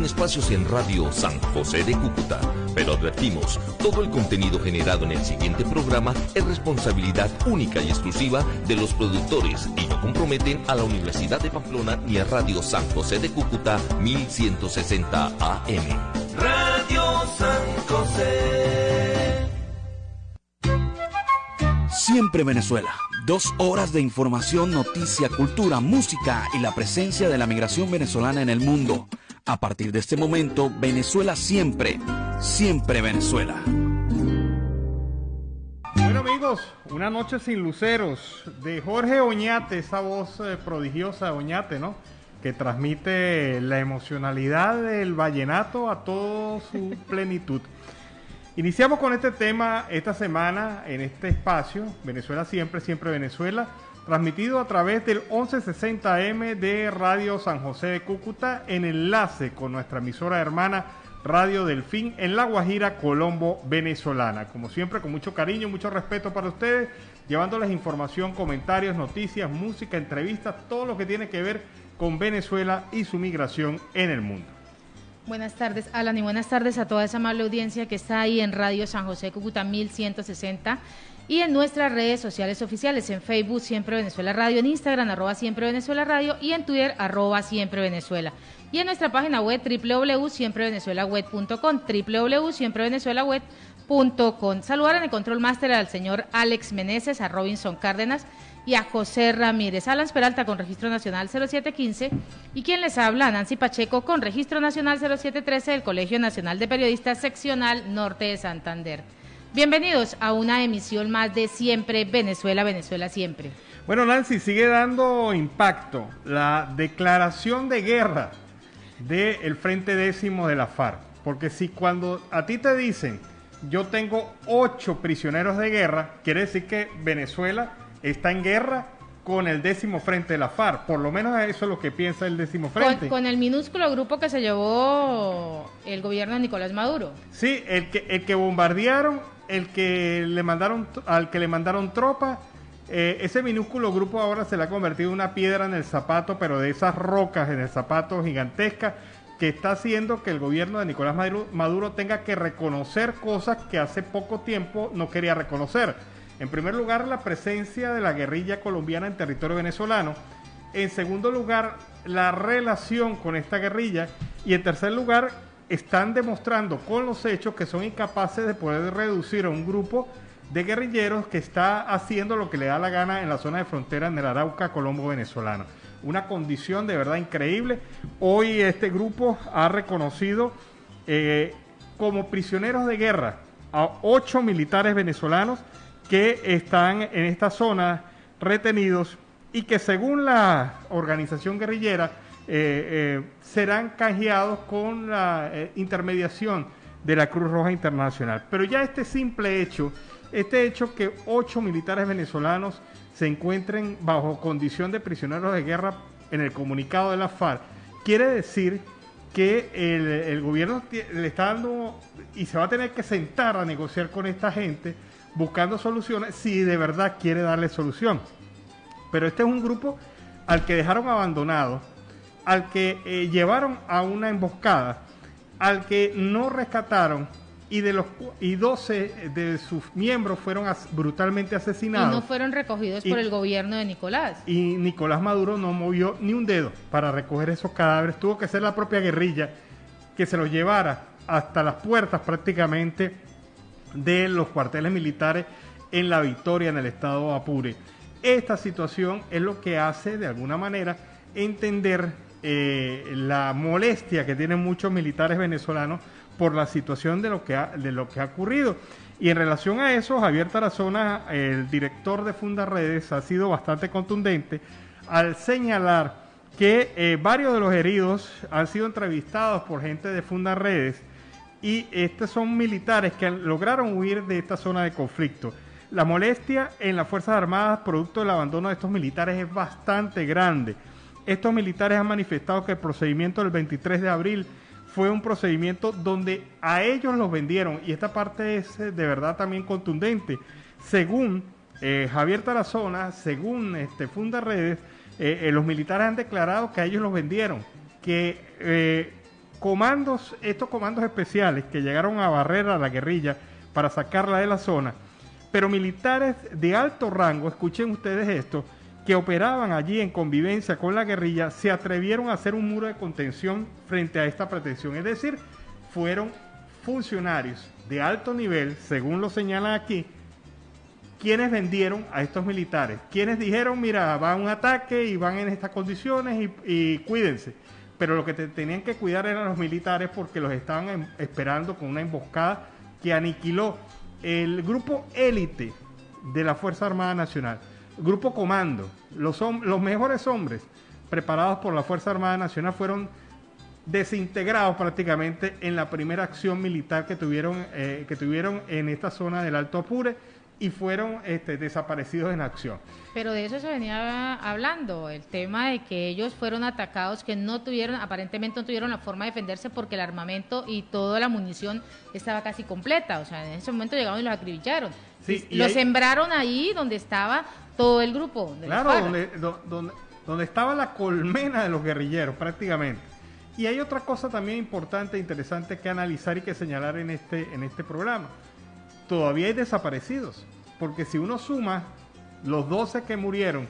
con espacios en Radio San José de Cúcuta. Pero advertimos, todo el contenido generado en el siguiente programa es responsabilidad única y exclusiva de los productores y no comprometen a la Universidad de Pamplona ni a Radio San José de Cúcuta 1160 AM. Radio San José. Siempre Venezuela. 2 horas de información, noticia, cultura, música y la presencia de la migración venezolana en el mundo. A partir de este momento, Venezuela siempre, siempre Venezuela. Bueno amigos, Una noche sin luceros de Jorge Oñate, esa voz prodigiosa de Oñate, ¿no? Que transmite la emocionalidad del vallenato a toda su plenitud. Iniciamos con este tema esta semana en este espacio, Venezuela siempre, siempre Venezuela, transmitido a través del 1160M de Radio San José de Cúcuta, en enlace con nuestra emisora hermana Radio Delfín en La Guajira, Colombo, venezolana. Como siempre, con mucho cariño, mucho respeto para ustedes, llevándoles información, comentarios, noticias, música, entrevistas, todo lo que tiene que ver con Venezuela y su migración en el mundo. Buenas tardes, Alan, y buenas tardes a toda esa amable audiencia que está ahí en Radio San José Cúcuta 1160 y en nuestras redes sociales oficiales, en Facebook Siempre Venezuela Radio, en Instagram @Siempre Venezuela Radio y en Twitter @Siempre Venezuela. Y en nuestra página web www.siemprevenezuelaweb.com, www.siemprevenezuelaweb.com. Saludar en el control máster al señor Alex Meneses, a Robinson Cárdenas y a José Ramírez. Alan Peralta con registro nacional 0715 y quien les habla, Nancy Pacheco, con registro nacional 0713 del Colegio Nacional de Periodistas Seccional Norte de Santander. Bienvenidos a una emisión más de Siempre Venezuela, Venezuela siempre. Bueno, Nancy, sigue dando impacto la declaración de guerra del Frente Décimo de la FARC, porque si cuando a ti te dicen yo tengo 8 prisioneros de guerra, quiere decir que Venezuela está en guerra con el 10º Frente de la FARC, por lo menos eso es lo que piensa el 10º Frente. Con el minúsculo grupo que se llevó el gobierno de Nicolás Maduro. Sí, el que bombardearon, al que le mandaron tropas, ese minúsculo grupo ahora se le ha convertido en una piedra en el zapato, pero de esas rocas en el zapato gigantescas, que está haciendo que el gobierno de Nicolás Maduro tenga que reconocer cosas que hace poco tiempo no quería reconocer. En primer lugar, la presencia de la guerrilla colombiana en territorio venezolano. En segundo lugar, la relación con esta guerrilla. Y en tercer lugar, están demostrando con los hechos que son incapaces de poder reducir a un grupo de guerrilleros que está haciendo lo que le da la gana en la zona de frontera en el Arauca, Colombo venezolano. Una condición de verdad increíble. Hoy este grupo ha reconocido como prisioneros de guerra a 8 militares venezolanos que están en esta zona retenidos y que según la organización guerrillera serán canjeados con la intermediación de la Cruz Roja Internacional. Pero ya este simple hecho, que 8 militares venezolanos se encuentren bajo condición de prisioneros de guerra en el comunicado de la FARC, quiere decir que el gobierno le está dando y se va a tener que sentar a negociar con esta gente buscando soluciones si de verdad quiere darle solución. Pero este es un grupo al que dejaron abandonado, al que llevaron a una emboscada, al que no rescataron y 12 de sus miembros fueron brutalmente asesinados. Y no fueron recogidos por el gobierno de Nicolás. Y Nicolás Maduro no movió ni un dedo para recoger esos cadáveres. Tuvo que ser la propia guerrilla que se los llevara hasta las puertas prácticamente de los cuarteles militares en La Victoria, en el estado Apure. Esta situación es lo que hace de alguna manera entender la molestia que tienen muchos militares venezolanos por la situación de lo que ha ocurrido. Y en relación a eso, Javier Tarazona, el director de Fundarredes, ha sido bastante contundente al señalar que varios de los heridos han sido entrevistados por gente de Fundarredes y estos son militares que lograron huir de esta zona de conflicto. La molestia en las Fuerzas Armadas producto del abandono de estos militares es bastante grande. Estos militares han manifestado que el procedimiento del 23 de abril fue un procedimiento donde a ellos los vendieron, y esta parte es de verdad también contundente. Según Javier Tarazona, según Fundarredes, los militares han declarado que a ellos los vendieron, que estos comandos especiales que llegaron a barrer a la guerrilla para sacarla de la zona, pero militares de alto rango, escuchen ustedes esto, que operaban allí en convivencia con la guerrilla, se atrevieron a hacer un muro de contención frente a esta pretensión. Es decir, fueron funcionarios de alto nivel, según lo señalan aquí, quienes vendieron a estos militares, quienes dijeron, mira, va un ataque y van en estas condiciones y cuídense. Pero lo que tenían que cuidar eran los militares porque los estaban esperando con una emboscada que aniquiló el grupo élite de la Fuerza Armada Nacional. Grupo Comando, los mejores hombres preparados por la Fuerza Armada Nacional fueron desintegrados prácticamente en la primera acción militar que tuvieron en esta zona del Alto Apure y fueron desaparecidos en acción. Pero de eso se venía hablando, el tema de que ellos fueron atacados, que aparentemente no tuvieron la forma de defenderse porque el armamento y toda la munición estaba casi completa, o sea, en ese momento llegaron y los acribillaron. Sí, los sembraron ahí donde estaba todo el grupo. Claro, donde estaba la colmena de los guerrilleros prácticamente. Y hay otra cosa también importante e interesante que analizar y que señalar en este programa. Todavía hay desaparecidos, porque si uno suma los 12 que murieron,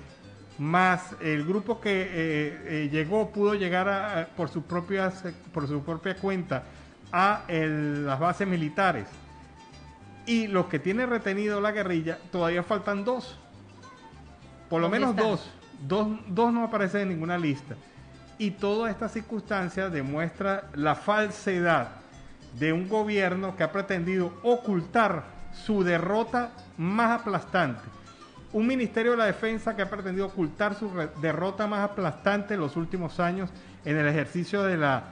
más el grupo que pudo llegar por su propia cuenta a las bases militares, y los que tiene retenido la guerrilla, todavía faltan 2. Por lo menos dos no aparecen en ninguna lista. Y toda esta circunstancia demuestra la falsedad de un gobierno que ha pretendido ocultar su derrota más aplastante. Un Ministerio de la Defensa que ha pretendido ocultar su derrota más aplastante en los últimos años en el ejercicio de la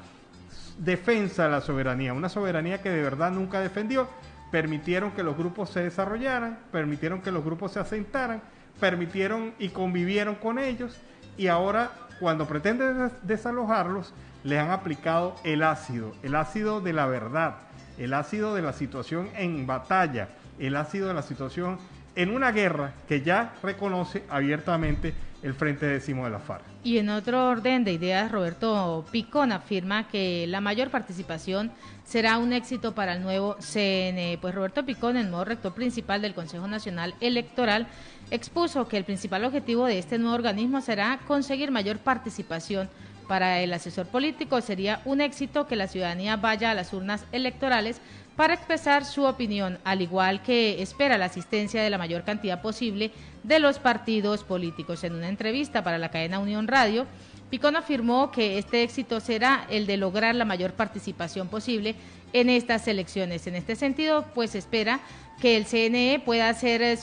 defensa de la soberanía. Una soberanía que de verdad nunca defendió. Permitieron que los grupos se desarrollaran, permitieron que los grupos se asentaran, permitieron y convivieron con ellos, y ahora cuando pretenden desalojarlos les han aplicado el ácido de la verdad, el ácido de la situación en batalla, el ácido de la situación en una guerra que ya reconoce abiertamente el Frente X de la FARC. Y en otro orden de ideas, Roberto Picón afirma que la mayor participación será un éxito para el nuevo CNE. Pues Roberto Picón, el nuevo rector principal del Consejo Nacional Electoral, expuso que el principal objetivo de este nuevo organismo será conseguir mayor participación. Para el asesor político sería un éxito que la ciudadanía vaya a las urnas electorales para expresar su opinión, al igual que espera la asistencia de la mayor cantidad posible de los partidos políticos. En una entrevista para la cadena Unión Radio, Picón afirmó que este éxito será el de lograr la mayor participación posible en estas elecciones. En este sentido, pues espera que el CNE pueda ser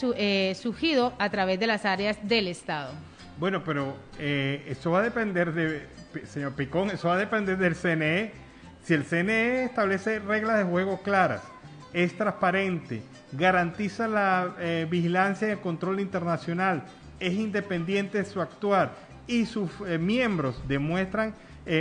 surgido a través de las áreas del Estado. Bueno, pero eso va a depender señor Picón, eso va a depender del CNE. Si el CNE establece reglas de juego claras, es transparente, garantiza la vigilancia y el control internacional, es independiente de su actuar y sus miembros demuestran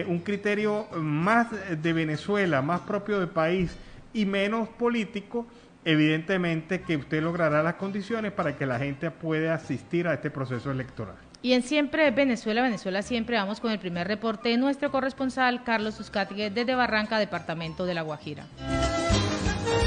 un criterio más de Venezuela, más propio del país y menos político, evidentemente que usted logrará las condiciones para que la gente pueda asistir a este proceso electoral. Y en Siempre Venezuela, Venezuela Siempre, vamos con el primer reporte de nuestro corresponsal Carlos Uzcategui desde Barranca, departamento de La Guajira.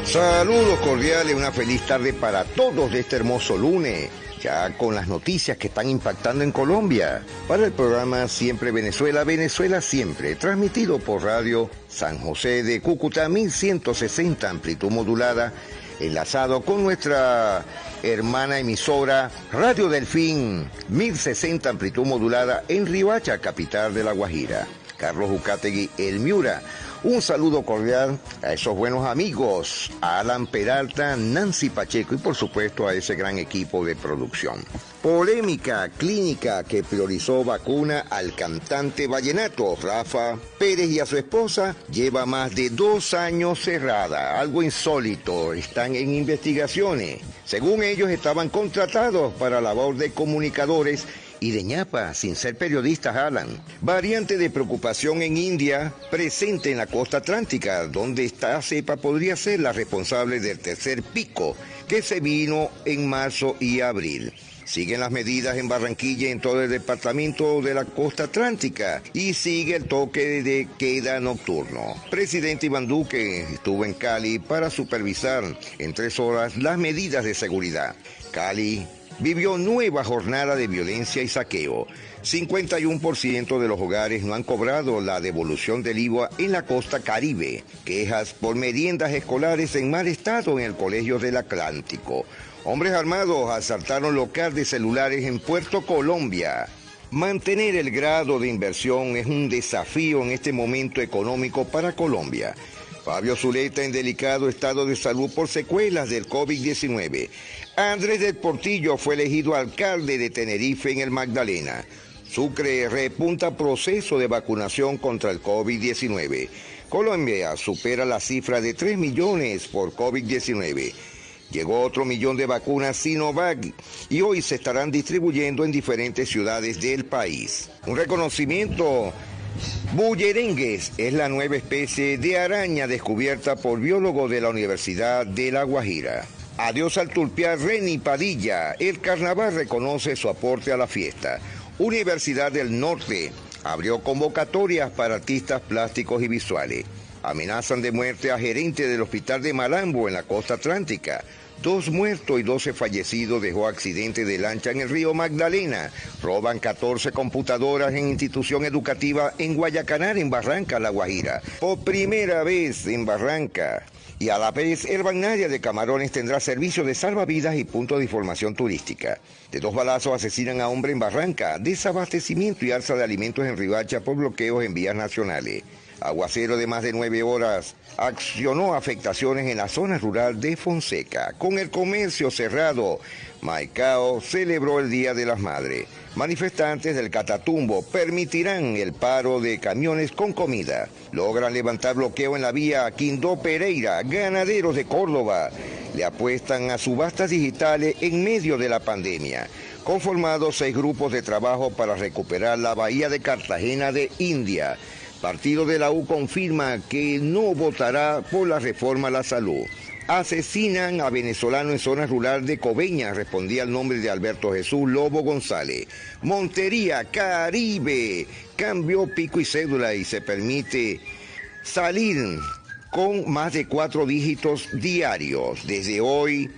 Saludos cordiales, una feliz tarde para todos de este hermoso lunes, ya con las noticias que están impactando en Colombia. Para el programa Siempre Venezuela, Venezuela Siempre, transmitido por Radio San José de Cúcuta, 1160 amplitud modulada, enlazado con nuestra hermana emisora Radio Delfín, 1060 amplitud modulada en Riohacha, capital de La Guajira. Carlos Uzcategui, El Miura. Un saludo cordial a esos buenos amigos, a Alan Peralta, Nancy Pacheco y por supuesto a ese gran equipo de producción. Polémica clínica que priorizó vacuna al cantante vallenato Rafa Pérez y a su esposa lleva más de 2 años cerrada. Algo insólito, están en investigaciones. Según ellos estaban contratados para labor de comunicadores y de ñapa, sin ser periodistas, Alan. Variante de preocupación en India, presente en la costa atlántica, donde esta cepa podría ser la responsable del tercer pico que se vino en marzo y abril. Siguen las medidas en Barranquilla y en todo el departamento de la costa atlántica y sigue el toque de queda nocturno. Presidente Iván Duque estuvo en Cali para supervisar en 3 horas las medidas de seguridad. Cali vivió nueva jornada de violencia y saqueo. 51% de los hogares no han cobrado la devolución del IVA en la costa Caribe. Quejas por meriendas escolares en mal estado en el Colegio del Atlántico. Hombres armados asaltaron local de celulares en Puerto Colombia. Mantener el grado de inversión es un desafío en este momento económico para Colombia. Fabio Zuleta en delicado estado de salud por secuelas del COVID-19. Andrés del Portillo fue elegido alcalde de Tenerife en el Magdalena. Sucre repunta proceso de vacunación contra el COVID-19. Colombia supera la cifra de 3 millones por COVID-19. Llegó otro 1 millón de vacunas Sinovac y hoy se estarán distribuyendo en diferentes ciudades del país. Un reconocimiento. Bullerengues es la nueva especie de araña descubierta por biólogos de la Universidad de La Guajira. Adiós al tulpiar Reni Padilla. El carnaval reconoce su aporte a la fiesta. Universidad del Norte abrió convocatorias para artistas plásticos y visuales. Amenazan de muerte a gerente del hospital de Malambo en la costa atlántica. 2 muertos y 12 fallecidos dejó accidente de lancha en el río Magdalena. Roban 14 computadoras en institución educativa en Guayacanar, en Barranca, La Guajira. Por primera vez en Barranca. Y a la vez, el balneario de Camarones tendrá servicio de salvavidas y punto de información turística. De 2 balazos asesinan a hombre en Barranca. Desabastecimiento y alza de alimentos en Riohacha por bloqueos en vías nacionales. Aguacero de más de 9 horas accionó afectaciones en la zona rural de Fonseca. Con el comercio cerrado, Maicao celebró el Día de las Madres. Manifestantes del Catatumbo permitirán el paro de camiones con comida. Logran levantar bloqueo en la vía Quindó Pereira. Ganaderos de Córdoba le apuestan a subastas digitales en medio de la pandemia. Conformados 6 grupos de trabajo para recuperar la bahía de Cartagena de India. Partido de la U confirma que no votará por la reforma a la salud. Asesinan a venezolano en zona rural de Coveñas, respondía al nombre de Alberto Jesús Lobo González. Montería, Caribe, cambió pico y cédula y se permite salir con más de 4 dígitos diarios. Desde hoy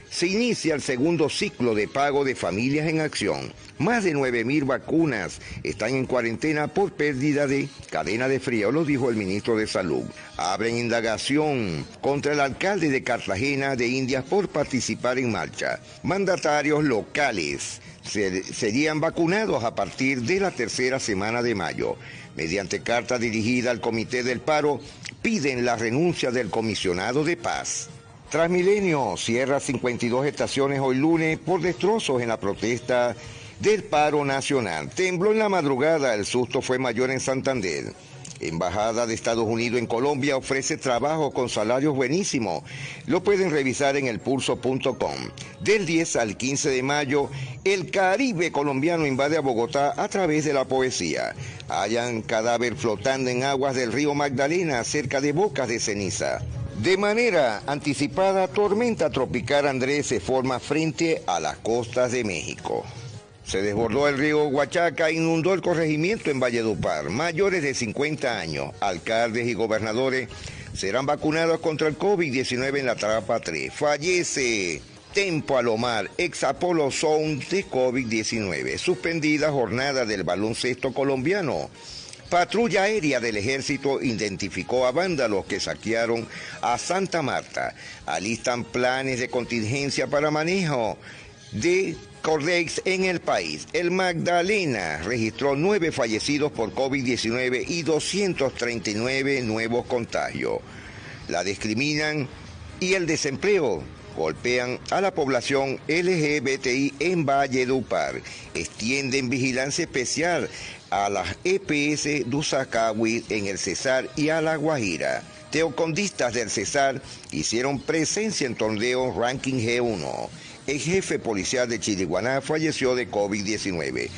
se inicia el segundo ciclo de pago de Familias en Acción. Más de 9.000 vacunas están en cuarentena por pérdida de cadena de frío, lo dijo el ministro de Salud. Abren indagación contra el alcalde de Cartagena de Indias por participar en marcha. Mandatarios locales serían vacunados a partir de la 3ª semana de mayo. Mediante carta dirigida al Comité del Paro, piden la renuncia del comisionado de paz. Transmilenio cierra 52 estaciones hoy lunes por destrozos en la protesta del paro nacional. Tembló en la madrugada, el susto fue mayor en Santander. Embajada de Estados Unidos en Colombia ofrece trabajo con salarios buenísimos. Lo pueden revisar en elpulso.com. Del 10 al 15 de mayo, el Caribe colombiano invade a Bogotá a través de la poesía. Hallan cadáver flotando en aguas del río Magdalena cerca de Bocas de Ceniza. De manera anticipada, tormenta tropical Andrés se forma frente a las costas de México. Se desbordó el río Huachaca, inundó el corregimiento en Valledupar. Mayores de 50 años, alcaldes y gobernadores serán vacunados contra el COVID-19 en la etapa 3. Fallece Tempo Alomar, ex Apolo Sound de COVID-19. Suspendida jornada del baloncesto colombiano. Patrulla aérea del ejército identificó a vándalos que saquearon a Santa Marta. Alistan planes de contingencia para manejo de Cordex en el país. El Magdalena registró 9 fallecidos por COVID-19 y 239 nuevos contagios. La discriminan y el desempleo golpean a la población LGBTI en Valledupar. Extienden vigilancia especial a las EPS Dusacagüí en el Cesar y a La Guajira. Teocondistas del Cesar hicieron presencia en torneo Ranking G1. El jefe policial de Chiriguaná falleció de COVID-19.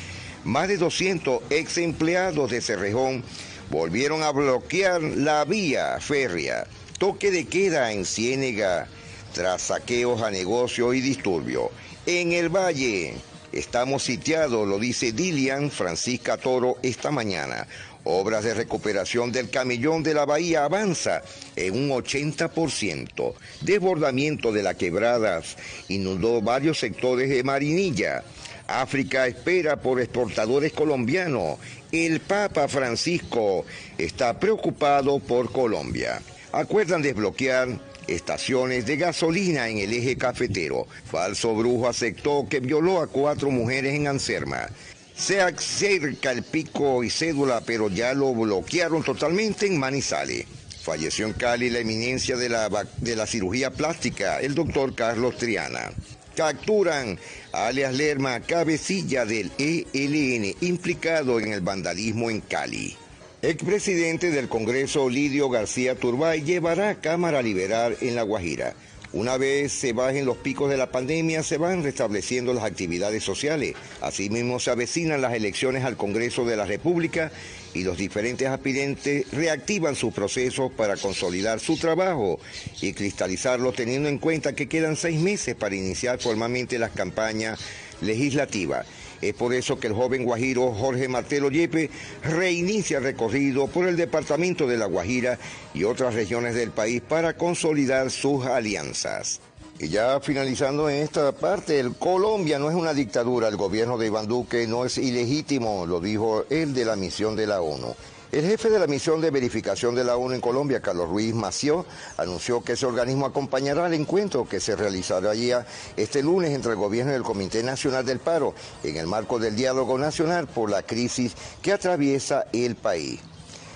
Más de 200 ex empleados de Cerrejón volvieron a bloquear la vía férrea. Toque de queda en Ciénega tras saqueos a negocios y disturbios. En el Valle estamos sitiados, lo dice Dilian Francisca Toro esta mañana. Obras de recuperación del camellón de la bahía avanza en un 80%. Desbordamiento de las quebradas inundó varios sectores de Marinilla. África espera por exportadores colombianos. El Papa Francisco está preocupado por Colombia. Acuerdan desbloquear estaciones de gasolina en el eje cafetero. Falso brujo aceptó que violó a 4 mujeres en Anserma. Se acerca el pico y cédula, pero ya lo bloquearon totalmente en Manizales. Falleció en Cali la eminencia de la cirugía plástica, el doctor Carlos Triana. Capturan a alias Lerma, cabecilla del ELN, implicado en el vandalismo en Cali. Expresidente del Congreso, Lidio García Turbay, llevará a Cámara Liberal en La Guajira. Una vez se bajen los picos de la pandemia, se van restableciendo las actividades sociales. Asimismo, se avecinan las elecciones al Congreso de la República y los diferentes aspirantes reactivan sus procesos para consolidar su trabajo y cristalizarlo, teniendo en cuenta que quedan 6 meses para iniciar formalmente las campañas legislativas. Es por eso que el joven guajiro Jorge Martelo Yepes reinicia el recorrido por el departamento de La Guajira y otras regiones del país para consolidar sus alianzas. Y ya finalizando en esta parte, Colombia no es una dictadura, el gobierno de Iván Duque no es ilegítimo, lo dijo el de la misión de la ONU. El jefe de la misión de verificación de la ONU en Colombia, Carlos Ruiz Massieu, anunció que ese organismo acompañará el encuentro que se realizará allí este lunes entre el gobierno y el Comité Nacional del Paro, en el marco del diálogo nacional por la crisis que atraviesa el país.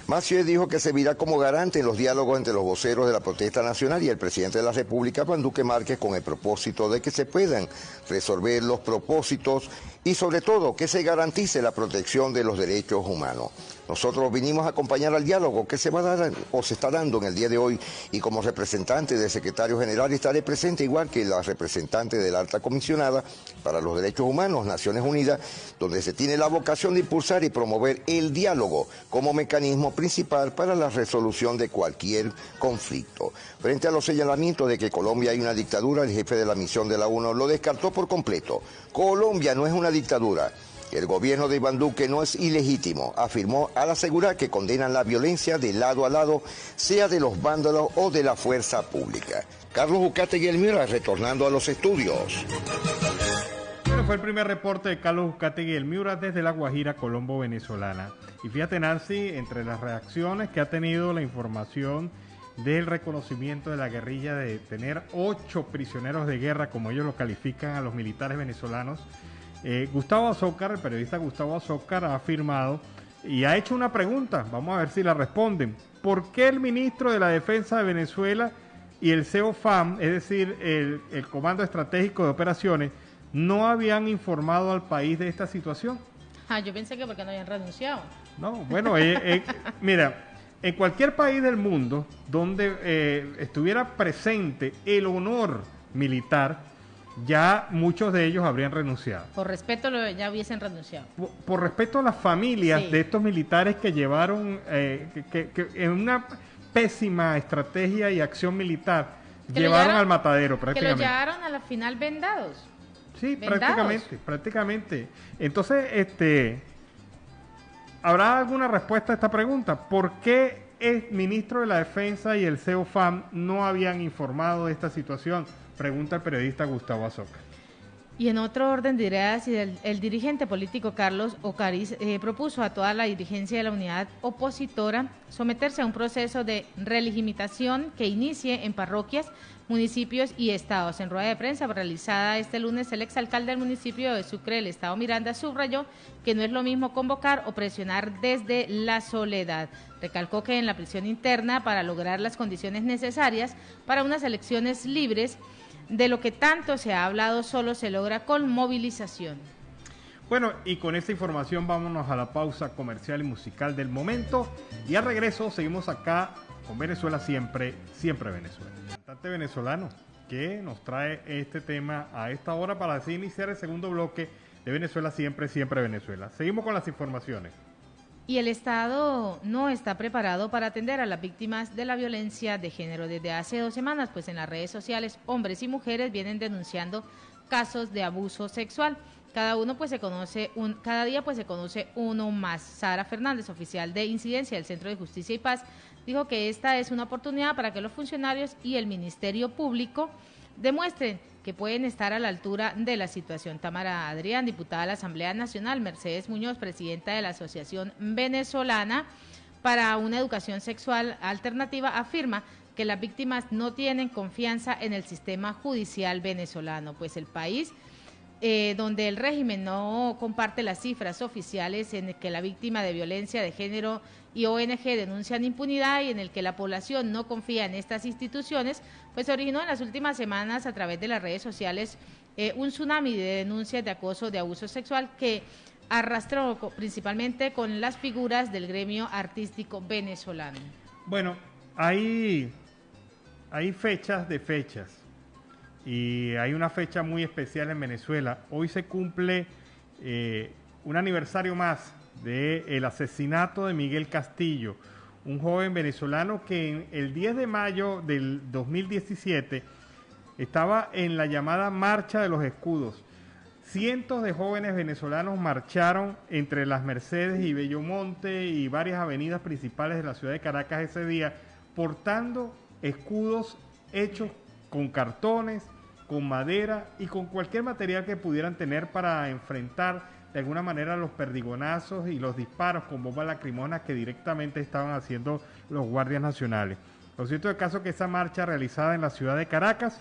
Massieu dijo que servirá como garante en los diálogos entre los voceros de la protesta nacional y el presidente de la República, Iván Duque Márquez, con el propósito de que se puedan resolver los propósitos y sobre todo que se garantice la protección de los derechos humanos. Nosotros vinimos a acompañar al diálogo que se va a dar o se está dando en el día de hoy y como representante del secretario general estaré presente igual que la representante de la alta comisionada para los derechos humanos, Naciones Unidas, donde se tiene la vocación de impulsar y promover el diálogo como mecanismo principal para la resolución de cualquier conflicto. Frente a los señalamientos de que Colombia hay una dictadura, el jefe de la misión de la ONU lo descartó por completo. Colombia no es una dictadura. El gobierno de Iván Duque no es ilegítimo, afirmó al asegurar que condenan la violencia de lado a lado, sea de los vándalos o de la fuerza pública. Carlos Uzcategui y Elmira, retornando a los estudios. Bueno, fue el primer reporte de Carlos Uzcategui y Elmira desde La Guajira, Colombo, venezolana. Y fíjate, Nancy, entre las reacciones que ha tenido la información del reconocimiento de la guerrilla de tener 8 prisioneros de guerra, como ellos lo califican a los militares venezolanos, Gustavo Azócar, el periodista Gustavo Azócar, ha afirmado y ha hecho una pregunta, vamos a ver si la responden. ¿Por qué el ministro de la Defensa de Venezuela y el CEOFAM, es decir, el Comando Estratégico de Operaciones, no habían informado al país de esta situación? Yo pensé que porque no habían renunciado. No, bueno, mira, en cualquier país del mundo donde estuviera presente el honor militar, ya muchos de ellos habrían renunciado. Por respeto ya hubiesen renunciado. Por respeto a las familias Sí. de estos militares que llevaron, que en una pésima estrategia y acción militar, Que lo llevaron llevaron- al matadero Que lo prácticamente. llevaron a la final vendados. Sí, vendados. prácticamente. Entonces, ¿habrá alguna respuesta a esta pregunta? ¿Por qué el ministro de la Defensa y el CEOFAM no habían informado de esta situación? Pregunta el periodista Gustavo Azócar. Y en otro orden de ideas, el dirigente político Carlos Ocariz propuso a toda la dirigencia de la unidad opositora someterse a un proceso de relegitimación que inicie en parroquias, municipios y estados. En rueda de prensa realizada este lunes, el exalcalde del municipio de Sucre, el estado Miranda, subrayó que no es lo mismo convocar o presionar desde la soledad. Recalcó que en la prisión interna, para lograr las condiciones necesarias para unas elecciones libres, de lo que tanto se ha hablado solo se logra con movilización. Bueno, y con esta información vámonos a la pausa comercial y musical del momento. Y al regreso seguimos acá con Venezuela Siempre, Siempre Venezuela. Cantante venezolano que nos trae este tema a esta hora para así iniciar el segundo bloque de Venezuela siempre, siempre Venezuela. Seguimos con las informaciones. Y el Estado no está preparado para atender a las víctimas de la violencia de género. Desde hace 2 semanas, pues en las redes sociales, hombres y mujeres vienen denunciando casos de abuso sexual. Cada día pues se conoce uno más. Sara Fernández, oficial de incidencia del Centro de Justicia y Paz, dijo que esta es una oportunidad para que los funcionarios y el Ministerio Público demuestren que pueden estar a la altura de la situación. Tamara Adrián, diputada de la Asamblea Nacional, Mercedes Muñoz, presidenta de la Asociación Venezolana para una Educación Sexual Alternativa, afirma que las víctimas no tienen confianza en el sistema judicial venezolano, pues el país donde el régimen no comparte las cifras oficiales, en el que la víctima de violencia de género y ONG denuncian impunidad y en el que la población no confía en estas instituciones, pues se originó en las últimas semanas a través de las redes sociales un tsunami de denuncias de acoso, de abuso sexual que arrastró principalmente con las figuras del gremio artístico venezolano. Bueno, hay fechas de fechas. Y hay una fecha muy especial en Venezuela. Hoy se cumple un aniversario más del asesinato de Miguel Castillo, un joven venezolano que el 10 de mayo del 2017 estaba en la llamada Marcha de los Escudos. Cientos de jóvenes venezolanos marcharon entre Las Mercedes y Bellomonte y varias avenidas principales de la ciudad de Caracas ese día, portando escudos hechos con cartones, con madera y con cualquier material que pudieran tener para enfrentar de alguna manera los perdigonazos y los disparos con bombas lacrimógenas que directamente estaban haciendo los guardias nacionales. Lo cierto del caso es que esa marcha realizada en la ciudad de Caracas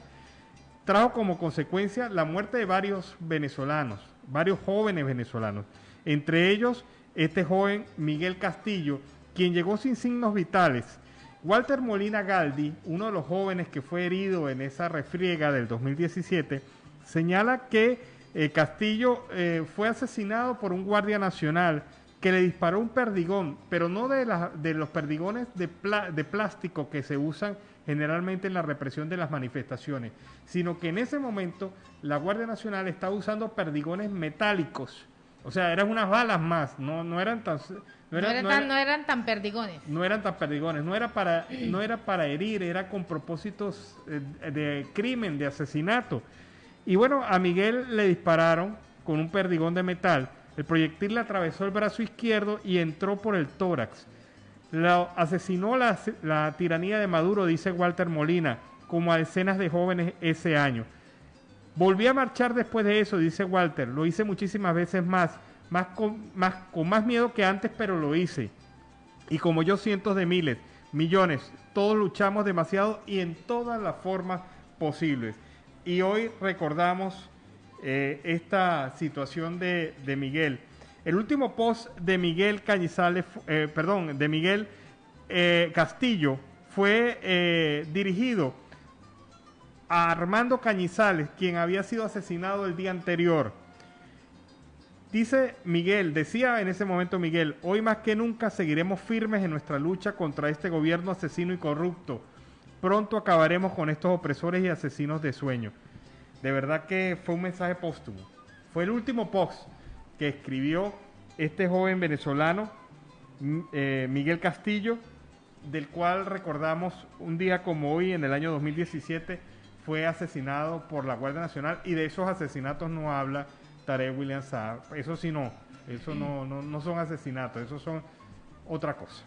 trajo como consecuencia la muerte de varios venezolanos, varios jóvenes venezolanos, entre ellos este joven Miguel Castillo, quien llegó sin signos vitales. Walter Molina Galdi, uno de los jóvenes que fue herido en esa refriega del 2017, señala que Castillo fue asesinado por un guardia nacional que le disparó un perdigón, pero no de los perdigones de plástico que se usan generalmente en la represión de las manifestaciones, sino que en ese momento la Guardia Nacional estaba usando perdigones metálicos. O sea, eran unas balas más, no eran tan perdigones. No eran tan perdigones, no era para herir, era con propósitos de crimen, de asesinato. Y bueno, a Miguel le dispararon con un perdigón de metal. El proyectil le atravesó el brazo izquierdo y entró por el tórax. Lo asesinó la tiranía de Maduro, dice Walter Molina, como a decenas de jóvenes ese año. Volví a marchar después de eso, dice Walter. Lo hice muchísimas veces con más miedo que antes, pero lo hice. Y como yo, cientos de miles, millones, todos luchamos demasiado y en todas las formas posibles. Y hoy recordamos esta situación de Miguel. El último post de Miguel Castillo fue dirigido a Armando Cañizales, quien había sido asesinado el día anterior. Decía en ese momento Miguel, hoy más que nunca seguiremos firmes en nuestra lucha contra este gobierno asesino y corrupto. Pronto acabaremos con estos opresores y asesinos de sueño. De verdad que fue un mensaje póstumo. Fue el último post que escribió este joven venezolano, Miguel Castillo, del cual recordamos un día como hoy, en el año 2017, fue asesinado por la Guardia Nacional, y de esos asesinatos no habla Tarek William Saab. Eso sí no son asesinatos, eso son otra cosa.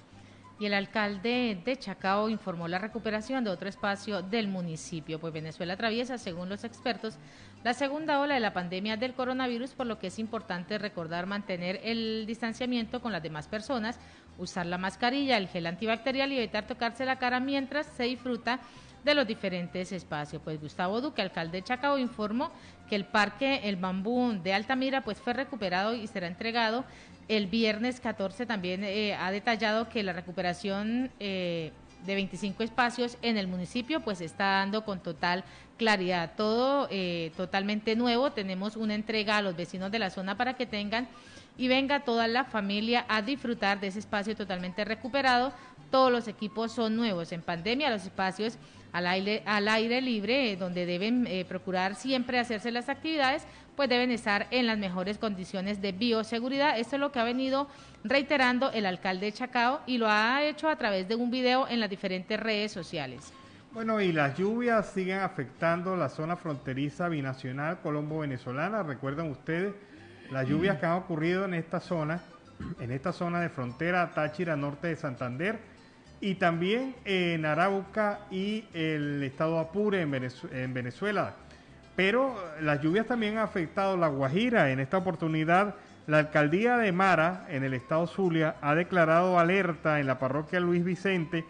Y el alcalde de Chacao informó la recuperación de otro espacio del municipio, pues Venezuela atraviesa, según los expertos, la segunda ola de la pandemia del coronavirus, por lo que es importante recordar mantener el distanciamiento con las demás personas, usar la mascarilla, el gel antibacterial y evitar tocarse la cara mientras se disfruta de los diferentes espacios. Pues Gustavo Duque, alcalde de Chacao, informó que el parque El Bambú de Altamira pues fue recuperado y será entregado el viernes 14. También ha detallado que la recuperación de 25 espacios en el municipio pues está dando con total claridad, todo totalmente nuevo. Tenemos una entrega a los vecinos de la zona para que tengan y venga toda la familia a disfrutar de ese espacio totalmente recuperado. Todos los equipos son nuevos. En pandemia, los espacios al aire libre, donde deben procurar siempre hacerse las actividades, pues deben estar en las mejores condiciones de bioseguridad. Esto es lo que ha venido reiterando el alcalde de Chacao y lo ha hecho a través de un video en las diferentes redes sociales. Bueno, y las lluvias siguen afectando la zona fronteriza binacional colombo-venezolana. Recuerden ustedes las lluvias que han ocurrido en esta zona de frontera Táchira, norte de Santander, y también en Arauca y el estado Apure en Venezuela. Pero las lluvias también han afectado La Guajira. En esta oportunidad, la alcaldía de Mara, en el estado Zulia, ha declarado alerta en la parroquia Luis Vicente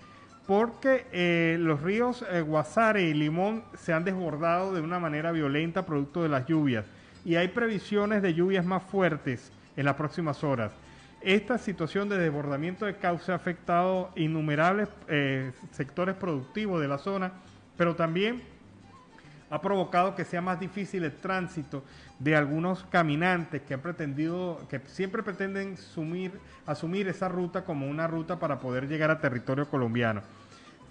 porque los ríos Guasare y Limón se han desbordado de una manera violenta producto de las lluvias y hay previsiones de lluvias más fuertes en las próximas horas. Esta situación de desbordamiento de cauce ha afectado innumerables sectores productivos de la zona, pero también ha provocado que sea más difícil el tránsito de algunos caminantes que siempre pretenden asumir esa ruta como una ruta para poder llegar a territorio colombiano.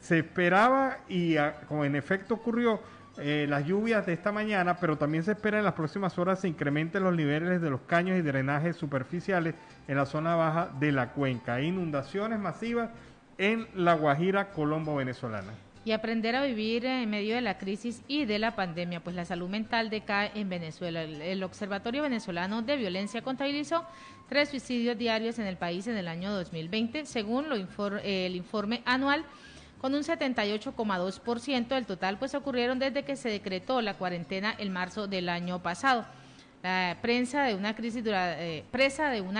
Se esperaba y como en efecto ocurrió las lluvias de esta mañana, pero también se espera en las próximas horas se incrementen los niveles de los caños y drenajes superficiales en la zona baja de la cuenca. Hay inundaciones masivas en La Guajira colombo-venezolana. Y aprender a vivir en medio de la crisis y de la pandemia, pues la salud mental decae en Venezuela. El Observatorio Venezolano de Violencia contabilizó 3 suicidios diarios en el país en el año 2020, según el informe anual, con un 78,2% del total, pues ocurrieron desde que se decretó la cuarentena en marzo del año pasado. La presa de una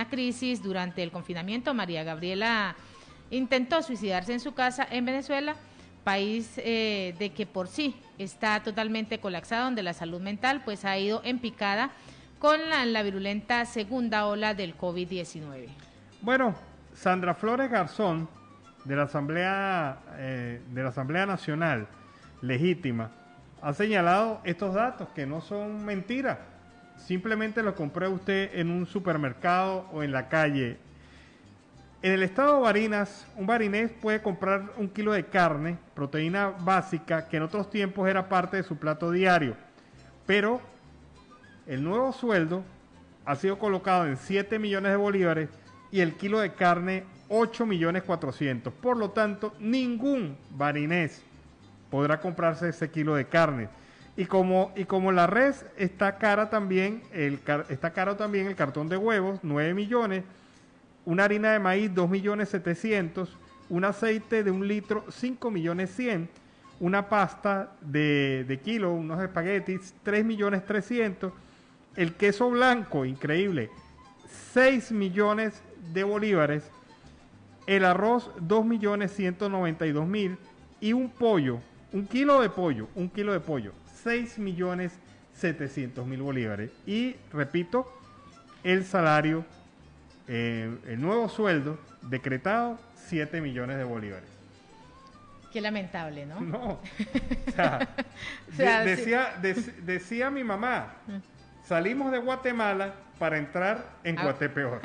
crisis durante el confinamiento, María Gabriela intentó suicidarse en su casa en Venezuela, país de que por sí está totalmente colapsado, donde la salud mental pues ha ido en picada con la virulenta segunda ola del COVID-19. Bueno, Sandra Flores Garzón, de la Asamblea Nacional Legítima, ha señalado estos datos que no son mentiras. Simplemente los compré usted en un supermercado o en la calle. En el estado de Barinas, un barinés puede comprar 1 kilo de carne, proteína básica, que en otros tiempos era parte de su plato diario. Pero el nuevo sueldo ha sido colocado en 7 millones de bolívares y el kilo de carne 8.400.000. Por lo tanto, ningún barinés podrá comprarse ese kilo de carne. Y como la res está cara también, está caro también el cartón de huevos, 9 millones. Una harina de maíz, 2.700.000, un aceite de 1 litro, 5.100.000, una pasta de kilo, unos espaguetis, 3.300.000, el queso blanco, increíble, 6 millones de bolívares, el arroz, 2.192.000, y un kilo de pollo, 6.700.000 bolívares. Y repito, el salario, el nuevo sueldo decretado, 7 millones de bolívares. Qué lamentable, ¿no? No. Decía mi mamá, salimos de Guatemala para entrar en Guatepeor.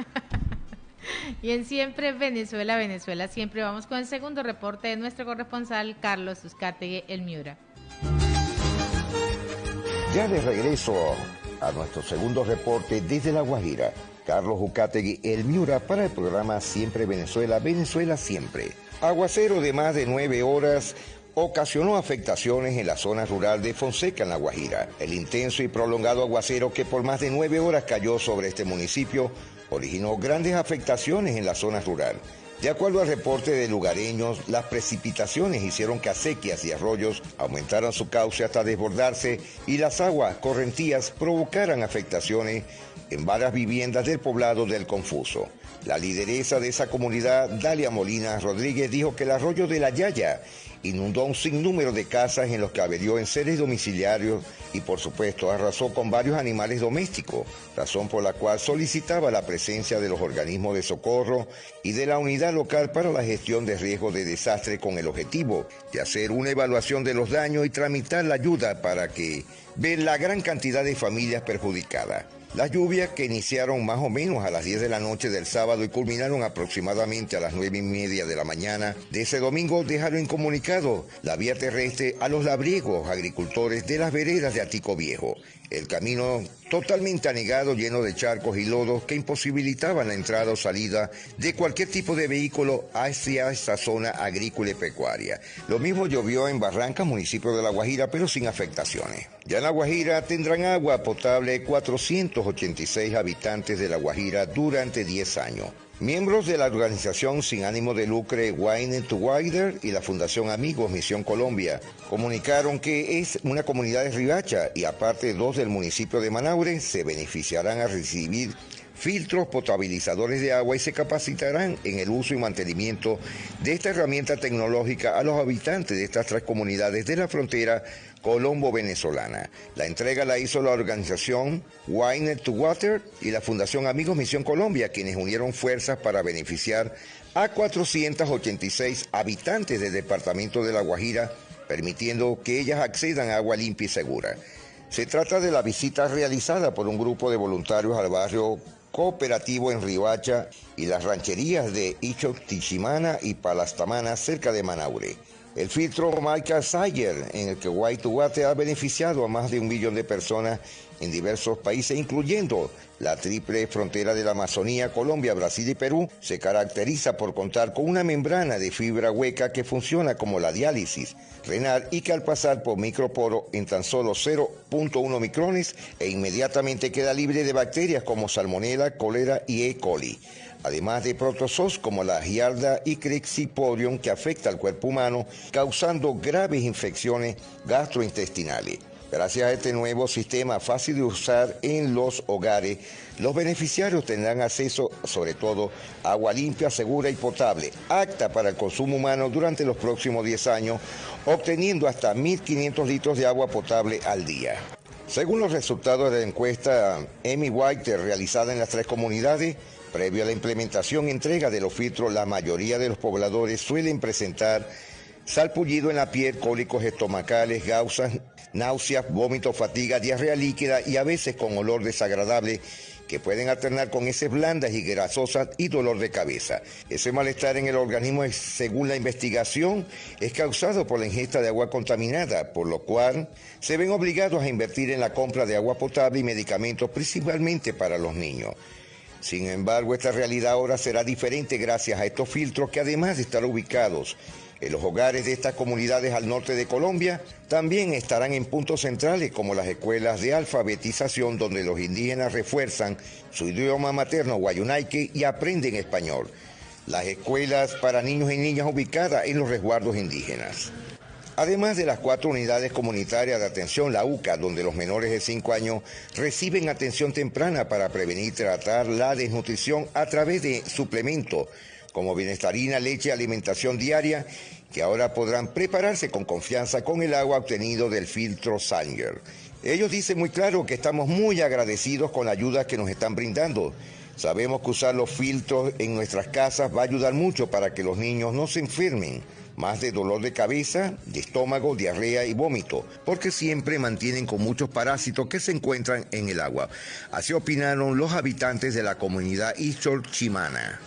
Y en Siempre Venezuela, Venezuela siempre, vamos con el segundo reporte de nuestro corresponsal Carlos Uzcategui, el Miura. Ya de regreso a nuestro segundo reporte desde La Guajira. Carlos Uzcategui, el Miura, para el programa Siempre Venezuela, Venezuela siempre. Aguacero de más de 9 horas ocasionó afectaciones en la zona rural de Fonseca, en La Guajira. El intenso y prolongado aguacero que por más de 9 horas cayó sobre este municipio originó grandes afectaciones en la zona rural. De acuerdo al reporte de lugareños, las precipitaciones hicieron que acequias y arroyos aumentaran su cauce hasta desbordarse y las aguas correntías provocaran afectaciones en varias viviendas del poblado del Confuso. La lideresa de esa comunidad, Dalia Molina Rodríguez, dijo que el arroyo de la Yaya inundó un sinnúmero de casas en los que averió enseres domiciliarios y por supuesto arrasó con varios animales domésticos, razón por la cual solicitaba la presencia de los organismos de socorro y de la unidad local para la gestión de riesgos de desastre con el objetivo de hacer una evaluación de los daños y tramitar la ayuda para que ver la gran cantidad de familias perjudicadas. Las lluvias, que iniciaron más o menos a las 10 de la noche del sábado y culminaron aproximadamente a las 9:30 de la mañana de ese domingo, dejaron incomunicado la vía terrestre a los labriegos agricultores de las veredas de Atico Viejo. El camino totalmente anegado, lleno de charcos y lodos que imposibilitaban la entrada o salida de cualquier tipo de vehículo hacia esta zona agrícola y pecuaria. Lo mismo llovió en Barrancas, municipio de La Guajira, pero sin afectaciones. Ya en La Guajira tendrán agua potable 486 habitantes de La Guajira durante 10 años. Miembros de la organización sin ánimo de lucro Wine Together y la Fundación Amigos Misión Colombia comunicaron que es una comunidad de Riohacha y aparte 2 del municipio de Manaure se beneficiarán a recibir filtros potabilizadores de agua y se capacitarán en el uso y mantenimiento de esta herramienta tecnológica a los habitantes de estas 3 comunidades de la frontera colombo-venezolana. La entrega la hizo la organización Wine to Water y la Fundación Amigos Misión Colombia, quienes unieron fuerzas para beneficiar a 486 habitantes del departamento de La Guajira, permitiendo que ellas accedan a agua limpia y segura. Se trata de la visita realizada por un grupo de voluntarios al barrio cooperativo en Riohacha y las rancherías de Ichotichimana y Palastamana cerca de Manaure. El filtro Michael Sayer, en el que Wine to Water ha beneficiado a más de 1 millón de personas en diversos países, incluyendo la triple frontera de la Amazonía, Colombia, Brasil y Perú, se caracteriza por contar con una membrana de fibra hueca que funciona como la diálisis renal y que al pasar por microporo en tan solo 0.1 micrones e inmediatamente queda libre de bacterias como salmonella, cólera y E. coli, además de protozoos como la Giardia y Cryptosporidium que afecta al cuerpo humano, causando graves infecciones gastrointestinales. Gracias a este nuevo sistema fácil de usar en los hogares, los beneficiarios tendrán acceso, sobre todo, a agua limpia, segura y potable, apta para el consumo humano durante los próximos 10 años, obteniendo hasta 1.500 litros de agua potable al día. Según los resultados de la encuesta Emmy White realizada en las 3 comunidades, previo a la implementación y entrega de los filtros, la mayoría de los pobladores suelen presentar salpullido en la piel, cólicos estomacales, náuseas, vómitos, fatiga, diarrea líquida y a veces con olor desagradable que pueden alternar con heces blandas y grasosas y dolor de cabeza. Ese malestar en el organismo, según la investigación, es causado por la ingesta de agua contaminada, por lo cual se ven obligados a invertir en la compra de agua potable y medicamentos, principalmente para los niños. Sin embargo, esta realidad ahora será diferente gracias a estos filtros que, además de estar ubicados en los hogares de estas comunidades al norte de Colombia, también estarán en puntos centrales como las escuelas de alfabetización donde los indígenas refuerzan su idioma materno guayunaique y aprenden español. Las escuelas para niños y niñas ubicadas en los resguardos indígenas. Además de las 4 unidades comunitarias de atención, la UCA, donde los menores de 5 años reciben atención temprana para prevenir y tratar la desnutrición a través de suplementos como Bienestarina, leche, alimentación diaria, que ahora podrán prepararse con confianza con el agua obtenido del filtro Sanger. Ellos dicen muy claro que estamos muy agradecidos con la ayuda que nos están brindando. Sabemos que usar los filtros en nuestras casas va a ayudar mucho para que los niños no se enfermen más de dolor de cabeza, de estómago, diarrea y vómito, porque siempre mantienen con muchos parásitos que se encuentran en el agua. Así opinaron los habitantes de la comunidad Ichotichimana.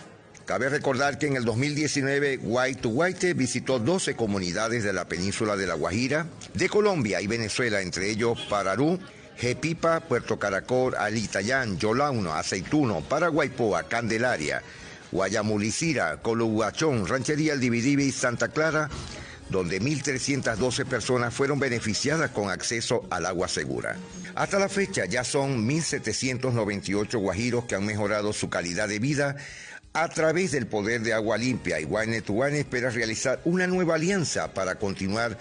Cabe recordar que en el 2019 Wine to Water visitó 12 comunidades de la península de La Guajira, de Colombia y Venezuela, entre ellos Pararú, Jepipa, Puerto Caracol, Alitayán, Yolauno, Aceituno, Paraguaypoa, Candelaria, Guayamulicira, Coluguachón, Ranchería El Dividivi y Santa Clara, donde 1.312 personas fueron beneficiadas con acceso al agua segura. Hasta la fecha ya son 1.798 guajiros que han mejorado su calidad de vida a través del poder de agua limpia, y Wine to Wine espera realizar una nueva alianza para continuar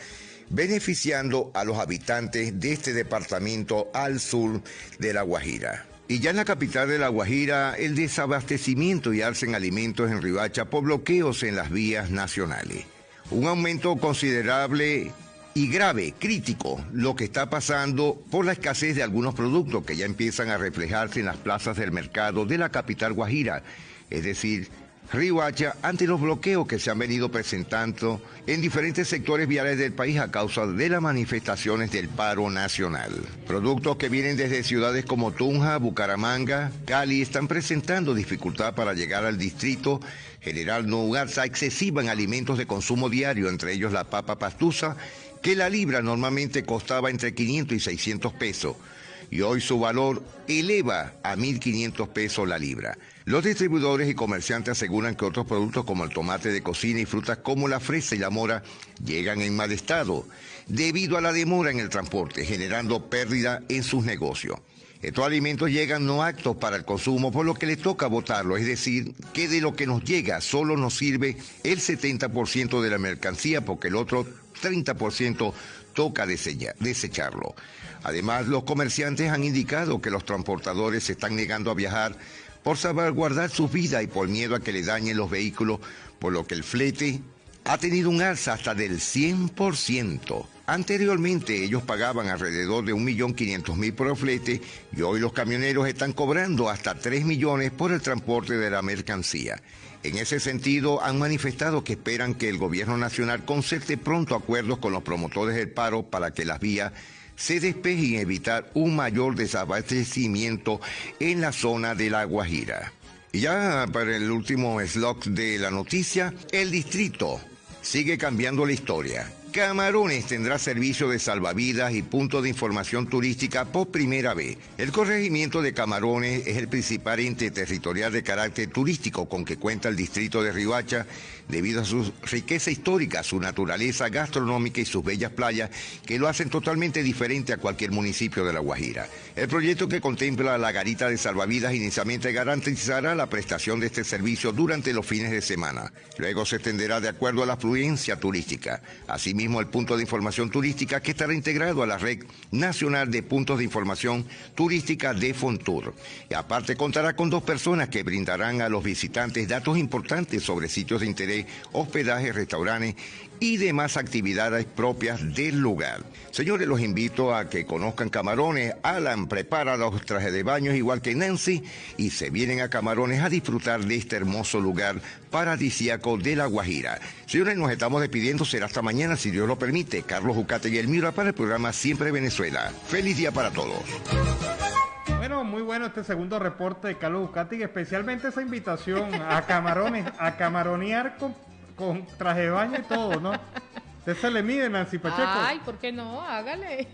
beneficiando a los habitantes de este departamento al sur de La Guajira. Y ya en la capital de La Guajira, el desabastecimiento y alza en alimentos en Riohacha por bloqueos en las vías nacionales. Un aumento considerable y grave, crítico, lo que está pasando por la escasez de algunos productos que ya empiezan a reflejarse en las plazas del mercado de la capital guajira, es decir, Riohacha, ante los bloqueos que se han venido presentando en diferentes sectores viales del país a causa de las manifestaciones del paro nacional. Productos que vienen desde ciudades como Tunja, Bucaramanga, Cali están presentando dificultad para llegar al distrito, generando una alza excesiva en alimentos de consumo diario, entre ellos la papa pastusa, que la libra normalmente costaba entre 500 y 600 pesos. y hoy su valor eleva a 1.500 pesos la libra. Los distribuidores y comerciantes aseguran que otros productos como el tomate de cocina y frutas como la fresa y la mora llegan en mal estado debido a la demora en el transporte, generando pérdida en sus negocios. Estos alimentos llegan no aptos para el consumo, por lo que les toca botarlo, es decir, que de lo que nos llega solo nos sirve el 70% de la mercancía, porque el otro 30% toca desecharlo. Además, los comerciantes han indicado que los transportadores se están negando a viajar por salvaguardar sus vidas y por miedo a que le dañen los vehículos, por lo que el flete ha tenido un alza hasta del 100%. Anteriormente ellos pagaban alrededor de 1.500.000 por el flete y hoy los camioneros están cobrando hasta 3 millones por el transporte de la mercancía. En ese sentido, han manifestado que esperan que el gobierno nacional concerte pronto acuerdos con los promotores del paro para que las vías se despejen y evitar un mayor desabastecimiento en la zona de La Guajira. Y ya para el último slot de la noticia, el distrito sigue cambiando la historia. Camarones tendrá servicio de salvavidas y punto de información turística por primera vez. El corregimiento de Camarones es el principal ente territorial de carácter turístico con que cuenta el distrito de Riohacha, debido a su riqueza histórica, su naturaleza gastronómica y sus bellas playas que lo hacen totalmente diferente a cualquier municipio de La Guajira. El proyecto, que contempla la garita de salvavidas, inicialmente garantizará la prestación de este servicio durante los fines de semana. Luego se extenderá de acuerdo a la afluencia turística. Asimismo, el punto de información turística, que estará integrado a la red nacional de puntos de información turística de Fontur. Y aparte contará con 2 personas que brindarán a los visitantes datos importantes sobre sitios de interés, hospedaje, restaurantes y demás actividades propias del lugar. Señores, los invito a que conozcan Camarones. Alan prepara los trajes de baño igual que Nancy y se vienen a Camarones a disfrutar de este hermoso lugar paradisíaco de La Guajira. Señores, nos estamos despidiendo, será hasta mañana si Dios lo permite. Carlos Jucate y Elmira para el programa Siempre Venezuela. Feliz día para todos. Bueno, muy bueno este segundo reporte de Carlos Bucati, especialmente esa invitación a Camarones, a camaronear con traje de baño y todo, ¿no? ¿Usted se le mide, Nancy Pacheco? Ay, ¿por qué no? Hágale.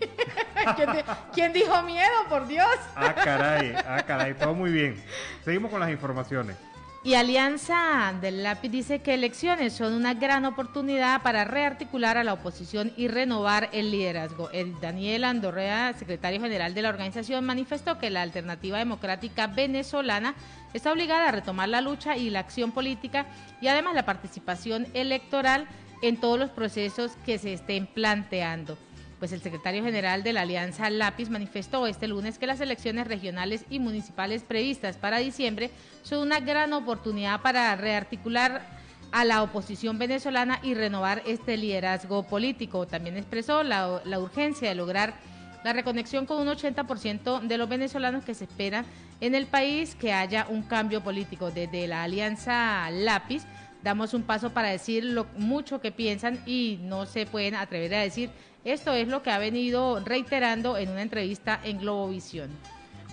¿Quién dijo miedo, por Dios? caray, todo muy bien. Seguimos con las informaciones. Y Alianza del Lápiz dice que elecciones son una gran oportunidad para rearticular a la oposición y renovar el liderazgo. Daniel Andorrea, secretario general de la organización, manifestó que la Alternativa Democrática Venezolana está obligada a retomar la lucha y la acción política y además la participación electoral en todos los procesos que se estén planteando. Pues el secretario general de la Alianza Lápiz manifestó este lunes que las elecciones regionales y municipales previstas para diciembre son una gran oportunidad para rearticular a la oposición venezolana y renovar este liderazgo político. También expresó la urgencia de lograr la reconexión con un 80% de los venezolanos que se esperan en el país, que haya un cambio político. Desde la Alianza Lápiz damos un paso para decir lo mucho que piensan y no se pueden atrever a decir. Esto es lo que ha venido reiterando en una entrevista en Globovisión.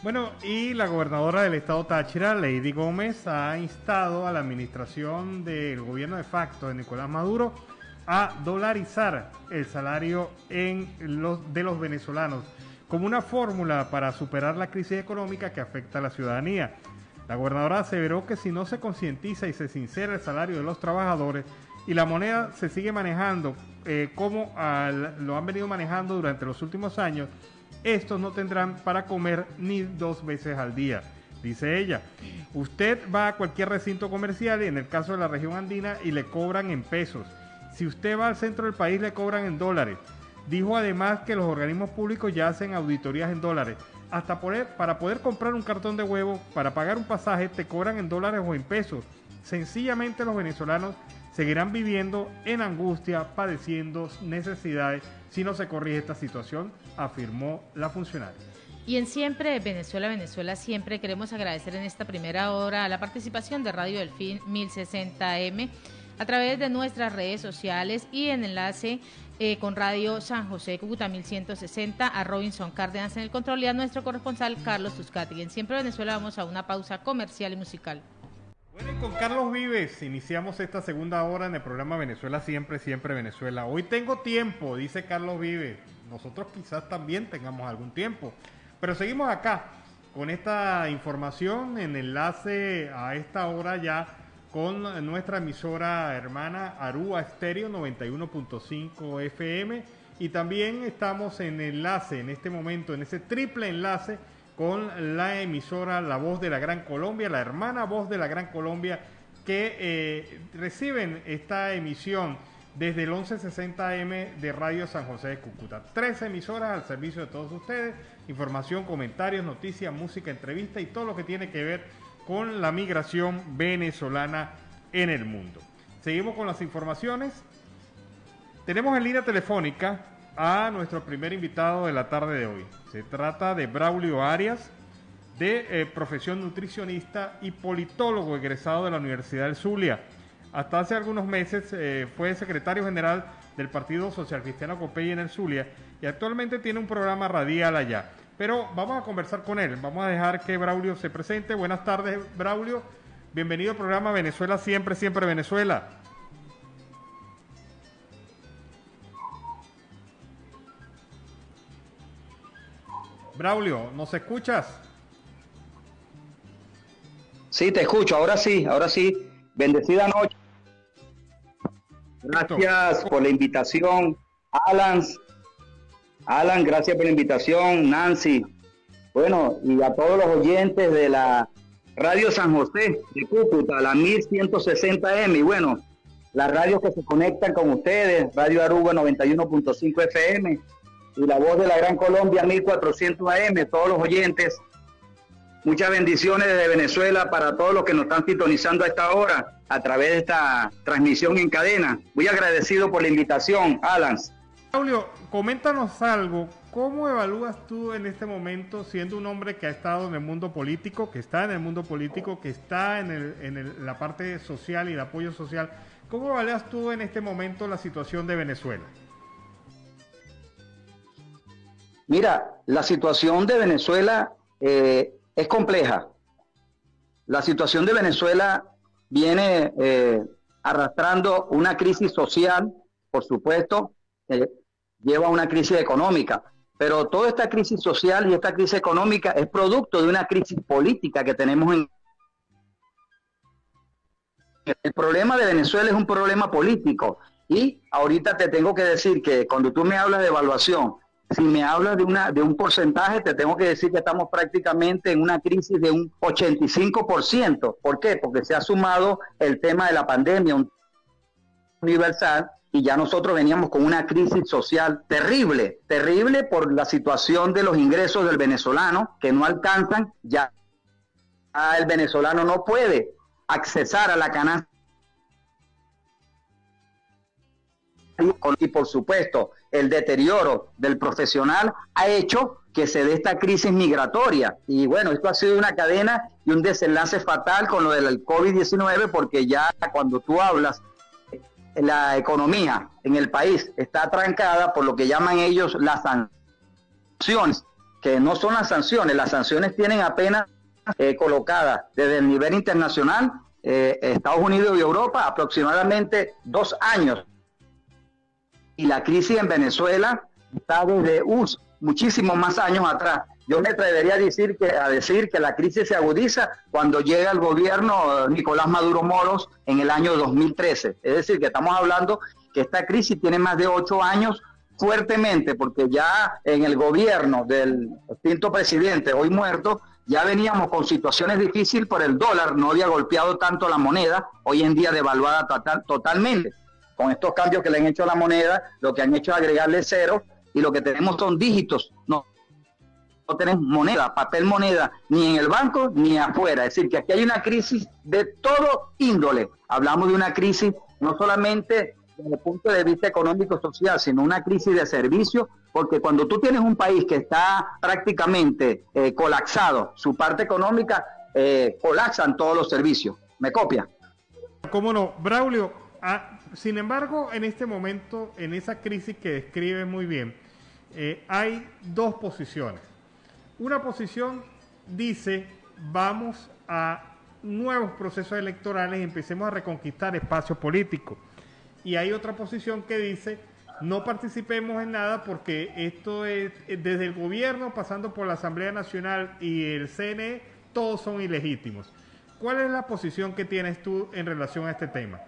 Bueno, y la gobernadora del estado Táchira, Lady Gómez, ha instado a la administración del gobierno de facto de Nicolás Maduro a dolarizar el salario de los venezolanos como una fórmula para superar la crisis económica que afecta a la ciudadanía. La gobernadora aseveró que si no se concientiza y se sincera el salario de los trabajadores y la moneda se sigue manejando como lo han venido manejando durante los últimos años, estos no tendrán para comer ni 2 veces al día. Dice ella, usted va a cualquier recinto comercial y en el caso de la región andina y le cobran en pesos. Si usted va al centro del país le cobran en dólares. Dijo además que los organismos públicos ya hacen auditorías en dólares. Hasta para poder comprar un cartón de huevo, para pagar un pasaje, te cobran en dólares o en pesos. Sencillamente los venezolanos seguirán viviendo en angustia, padeciendo necesidades si no se corrige esta situación, afirmó la funcionaria. Y en Siempre Venezuela siempre queremos agradecer en esta primera hora la participación de Radio Delfín 1060M a través de nuestras redes sociales y en enlace con Radio San José Cúcuta 1160, a Robinson Cárdenas en el control y a nuestro corresponsal Carlos Tuscati. En Siempre Venezuela vamos a una pausa comercial y musical. Bueno, y con Carlos Vives iniciamos esta segunda hora en el programa Venezuela Siempre Venezuela. Hoy tengo tiempo, dice Carlos Vives. Nosotros quizás también tengamos algún tiempo, Pero seguimos acá con esta información en enlace a esta hora ya con nuestra emisora hermana Aruba Estéreo 91.5 FM, y también estamos en enlace en este momento, en ese triple enlace con la emisora La Voz de la Gran Colombia, la hermana Voz de la Gran Colombia, que reciben esta emisión desde el 1160 AM de Radio San José de Cúcuta. 3 emisoras al servicio de todos ustedes, información, comentarios, noticias, música, entrevista y todo lo que tiene que ver con la migración venezolana en el mundo. Seguimos con las informaciones. Tenemos en línea telefónica a nuestro primer invitado de la tarde de hoy. Se trata de Braulio Arias, de profesión nutricionista y politólogo egresado de la Universidad del Zulia. Hasta hace algunos meses fue secretario general del Partido Social Cristiano Copey en el Zulia y actualmente tiene un programa radial allá. Pero vamos a conversar con él, vamos a dejar que Braulio se presente. Buenas tardes, Braulio. Bienvenido al programa Venezuela Siempre, Siempre Venezuela. Braulio, ¿nos escuchas? Sí, te escucho, ahora sí. Bendecida noche. Gracias por la invitación, Alan, gracias por la invitación, Nancy. Bueno, y a todos los oyentes de la Radio San José de Cúcuta, la 1160M, y bueno, las radios que se conectan con ustedes, Radio Aruba 91.5 FM y La Voz de la Gran Colombia 1400 AM, todos los oyentes. Muchas bendiciones desde Venezuela para todos los que nos están sintonizando a esta hora a través de esta transmisión en cadena. Muy agradecido por la invitación, Alan. Braulio, coméntanos algo. ¿Cómo evalúas tú en este momento, siendo un hombre que ha estado en el mundo político, que está en la parte social y el apoyo social? ¿Cómo evalúas tú en este momento la situación de Venezuela? Mira, la situación de Venezuela es compleja. La situación de Venezuela viene arrastrando una crisis social, por supuesto, lleva a una crisis económica, pero toda esta crisis social y esta crisis económica es producto de una crisis política que tenemos en... El problema de Venezuela es un problema político, y ahorita te tengo que decir que cuando tú me hablas de evaluación, si me hablas de un porcentaje, te tengo que decir que estamos prácticamente en una crisis de un 85%. ¿Por qué? Porque se ha sumado el tema de la pandemia universal, y ya nosotros veníamos con una crisis social terrible por la situación de los ingresos del venezolano que no alcanzan. Ya el venezolano no puede accesar a la canasta. Y por supuesto, el deterioro del profesional ha hecho que se dé esta crisis migratoria. Y bueno, esto ha sido una cadena y un desenlace fatal con lo del COVID-19, porque ya cuando tú hablas, la economía en el país está trancada por lo que llaman ellos las sanciones, que no son las sanciones tienen apenas colocadas desde el nivel internacional, Estados Unidos y Europa, aproximadamente 2 años. Y la crisis en Venezuela está desde muchísimos más años atrás. Yo me atrevería a decir que la crisis se agudiza cuando llega el gobierno Nicolás Maduro Moros en el año 2013. Es decir, que estamos hablando que esta crisis tiene más de 8 años fuertemente, porque ya en el gobierno del extinto presidente, hoy muerto, ya veníamos con situaciones difíciles por el dólar, no había golpeado tanto la moneda, hoy en día devaluada totalmente. Con estos cambios que le han hecho a la moneda, lo que han hecho es agregarle cero, y lo que tenemos son dígitos. No tenemos moneda, papel moneda, ni en el banco ni afuera. Es decir, que aquí hay una crisis de todo índole. Hablamos de una crisis no solamente desde el punto de vista económico-social, sino una crisis de servicio, porque cuando tú tienes un país que está prácticamente colapsado, su parte económica, colapsan todos los servicios. ¿Me copia? ¿Cómo no? Braulio, sin embargo, en este momento, en esa crisis que describe muy bien, hay 2 posiciones. Una posición dice, vamos a nuevos procesos electorales y empecemos a reconquistar espacios políticos. Y hay otra posición que dice, no participemos en nada porque esto es desde el gobierno, pasando por la Asamblea Nacional y el CNE, todos son ilegítimos. ¿Cuál es la posición que tienes tú en relación a este tema?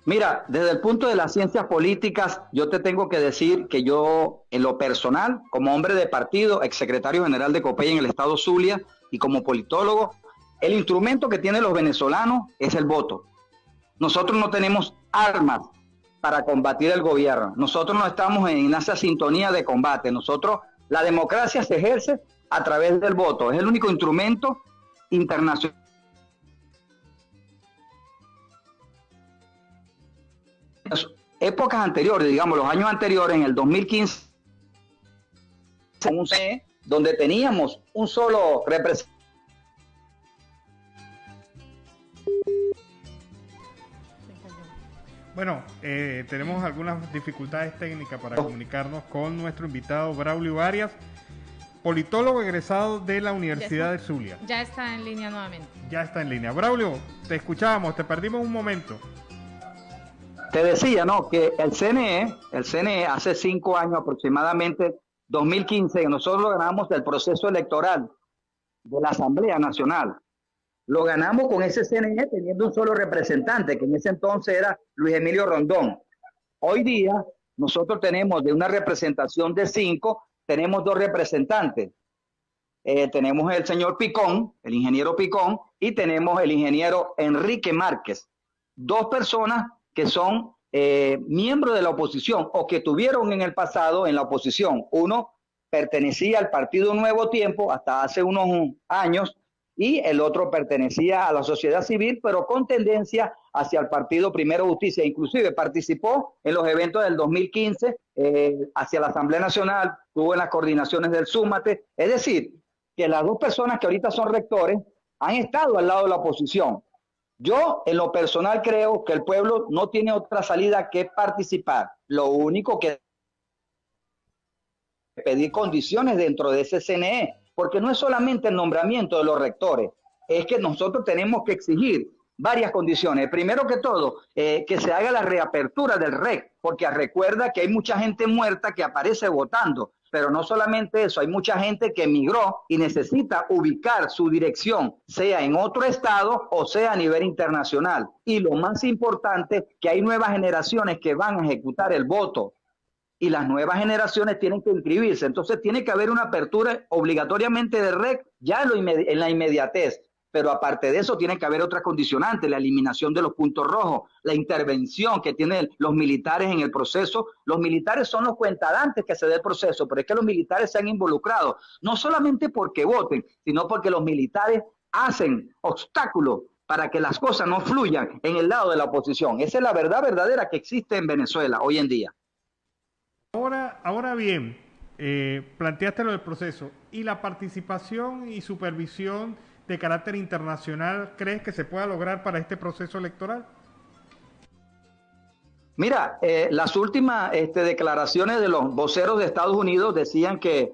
Mira, desde el punto de las ciencias políticas, yo te tengo que decir que yo, en lo personal, como hombre de partido, exsecretario general de COPEI en el estado Zulia y como politólogo, el instrumento que tienen los venezolanos es el voto. Nosotros no tenemos armas para combatir el gobierno. Nosotros no estamos en esa sintonía de combate. Nosotros, la democracia se ejerce a través del voto. Es el único instrumento internacional. Épocas anteriores, digamos los años anteriores, en el 2015, un CNE, donde teníamos un solo representante. Bueno, tenemos algunas dificultades técnicas para comunicarnos con nuestro invitado Braulio Arias, politólogo egresado de la Universidad de Zulia. Ya está en línea nuevamente. Ya está en línea. Braulio, te escuchábamos, te perdimos un momento. Te decía, ¿no?, que el CNE hace 5 años aproximadamente, 2015, nosotros lo ganamos del proceso electoral de la Asamblea Nacional. Lo ganamos con ese CNE teniendo un solo representante, que en ese entonces era Luis Emilio Rondón. Hoy día nosotros tenemos de una representación de 5, tenemos 2 representantes. Tenemos el señor Picón, el ingeniero Picón, y tenemos el ingeniero Enrique Márquez. 2 personas que son miembros de la oposición o que tuvieron en el pasado en la oposición. Uno pertenecía al Partido Nuevo Tiempo hasta hace unos años y el otro pertenecía a la sociedad civil, pero con tendencia hacia el Partido Primero Justicia. Inclusive participó en los eventos del 2015 hacia la Asamblea Nacional, estuvo en las coordinaciones del Súmate. Es decir, que las 2 personas que ahorita son rectores han estado al lado de la oposición. Yo, en lo personal, creo que el pueblo no tiene otra salida que participar. Lo único que pedir condiciones dentro de ese CNE, porque no es solamente el nombramiento de los rectores, es que nosotros tenemos que exigir varias condiciones. Primero que todo, que se haga la reapertura del REC, porque recuerda que hay mucha gente muerta que aparece votando. Pero no solamente eso, hay mucha gente que emigró y necesita ubicar su dirección, sea en otro estado o sea a nivel internacional. Y lo más importante, que hay nuevas generaciones que van a ejecutar el voto y las nuevas generaciones tienen que inscribirse. Entonces tiene que haber una apertura obligatoriamente de REC ya en la inmediatez. Pero aparte de eso tiene que haber otras condicionantes, la eliminación de los puntos rojos, la intervención que tienen los militares en el proceso. Los militares son los cuentadantes que se dé el proceso, pero es que los militares se han involucrado, no solamente porque voten, sino porque los militares hacen obstáculos para que las cosas no fluyan en el lado de la oposición. Esa es la verdad verdadera que existe en Venezuela hoy en día. Ahora bien, planteaste lo del proceso y la participación y supervisión de carácter internacional, ¿crees que se pueda lograr para este proceso electoral? Mira, las últimas declaraciones de los voceros de Estados Unidos decían que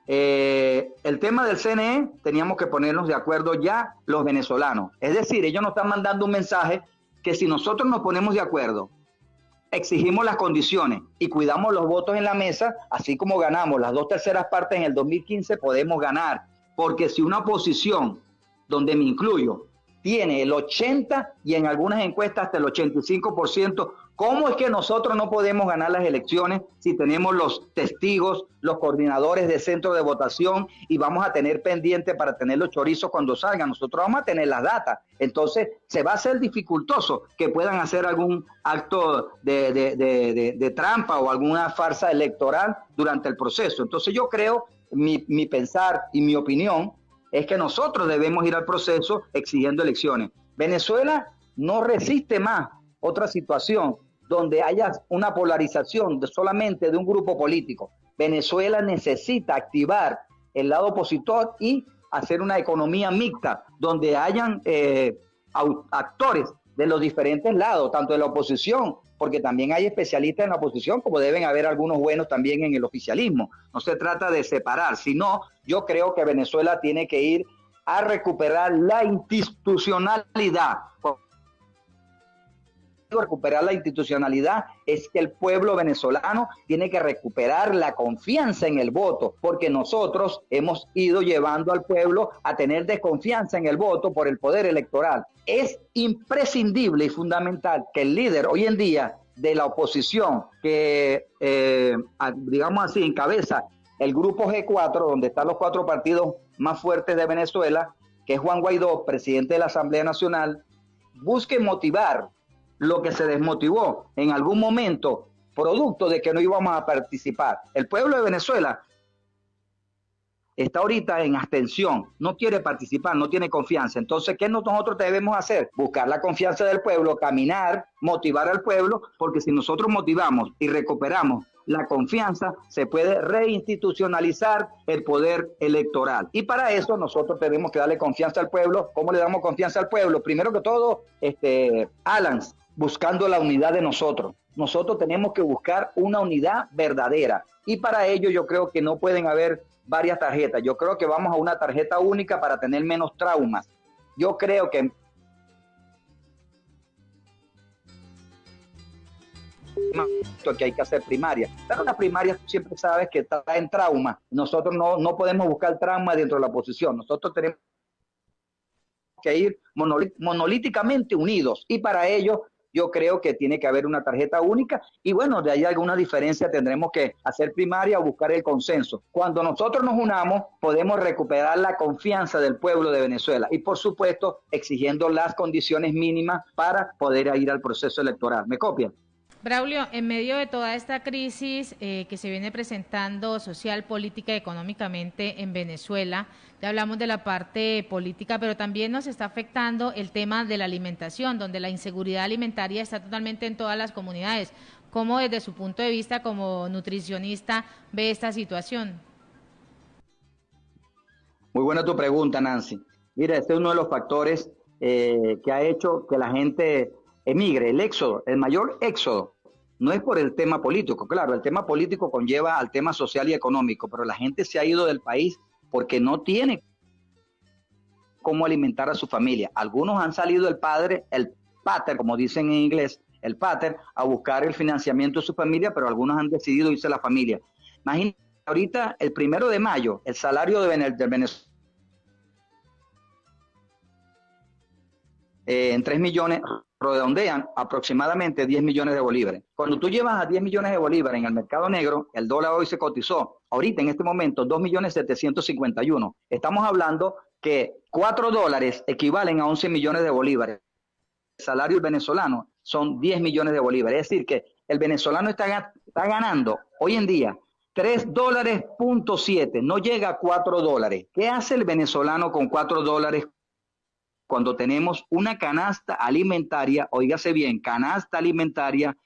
el tema del CNE teníamos que ponernos de acuerdo ya los venezolanos. Es decir, ellos nos están mandando un mensaje que si nosotros nos ponemos de acuerdo, exigimos las condiciones y cuidamos los votos en la mesa, así como ganamos las 2/3 partes en el 2015, podemos ganar. Porque si una oposición, donde me incluyo, tiene el 80% y en algunas encuestas hasta el 85%, ¿cómo es que nosotros no podemos ganar las elecciones si tenemos los testigos, los coordinadores de centro de votación y vamos a tener pendiente para tener los chorizos cuando salgan? Nosotros vamos a tener las datas. Entonces, se va a hacer dificultoso que puedan hacer algún acto de trampa o alguna farsa electoral durante el proceso. Entonces, yo creo, mi pensar y mi opinión es que nosotros debemos ir al proceso exigiendo elecciones. Venezuela no resiste más otra situación donde haya una polarización solamente de un grupo político. Venezuela necesita activar el lado opositor y hacer una economía mixta donde hayan actores de los diferentes lados, tanto de la oposición, porque también hay especialistas en la oposición, como deben haber algunos buenos también en el oficialismo. No se trata de separar, sino yo creo que Venezuela tiene que ir a recuperar la institucionalidad. recuperar la institucionalidad, es que el pueblo venezolano tiene que recuperar la confianza en el voto, porque nosotros hemos ido llevando al pueblo a tener desconfianza en el voto por el poder electoral. Es imprescindible y fundamental que el líder hoy en día de la oposición, que digamos así encabeza el grupo G4, donde están los 4 partidos más fuertes de Venezuela, que es Juan Guaidó, presidente de la Asamblea Nacional, busque motivar lo que se desmotivó en algún momento, producto de que no íbamos a participar. El pueblo de Venezuela está ahorita en abstención, no quiere participar, no tiene confianza. Entonces, ¿qué nosotros debemos hacer? Buscar la confianza del pueblo, caminar, motivar al pueblo, porque si nosotros motivamos y recuperamos la confianza, se puede reinstitucionalizar el poder electoral. Y para eso nosotros tenemos que darle confianza al pueblo. ¿Cómo le damos confianza al pueblo? Primero que todo, Alan, buscando la unidad de nosotros. Nosotros tenemos que buscar una unidad verdadera. Y para ello yo creo que no pueden haber varias tarjetas. Yo creo que vamos a una tarjeta única para tener menos traumas. Yo creo que hay que hacer primaria, pero las primarias tú siempre sabes que traen trauma. Nosotros no podemos buscar trauma dentro de la oposición. Nosotros tenemos que ir monolíticamente unidos, y para ello yo creo que tiene que haber una tarjeta única, y bueno, de ahí alguna diferencia tendremos que hacer primaria o buscar el consenso. Cuando nosotros nos unamos, podemos recuperar la confianza del pueblo de Venezuela, y por supuesto, exigiendo las condiciones mínimas para poder ir al proceso electoral. ¿Me copian? Braulio, en medio de toda esta crisis que se viene presentando social, política y económicamente en Venezuela, ya hablamos de la parte política, pero también nos está afectando el tema de la alimentación, donde la inseguridad alimentaria está totalmente en todas las comunidades. ¿Cómo desde su punto de vista como nutricionista ve esta situación? Muy buena tu pregunta, Nancy. Mira, este es uno de los factores que ha hecho que la gente emigre, el éxodo, el mayor éxodo. No es por el tema político, claro, el tema político conlleva al tema social y económico, pero la gente se ha ido del país porque no tiene cómo alimentar a su familia. Algunos han salido el pater, como dicen en inglés, el pater, a buscar el financiamiento de su familia, pero algunos han decidido irse a la familia. Imagínate, ahorita, el 1 de mayo, el salario de Venezuela en 3 millones, redondean aproximadamente 10 millones de bolívares. Cuando tú llevas a 10 millones de bolívares en el mercado negro, el dólar hoy se cotizó, ahorita en este momento, 2.751.000. Estamos hablando que $4 equivalen a 11 millones de bolívares. El salario venezolano son 10 millones de bolívares. Es decir, que el venezolano está ganando hoy en día $3.7, no llega a $4. ¿Qué hace el venezolano con $4 cuando tenemos una canasta alimentaria, oígase bien, canasta alimentaria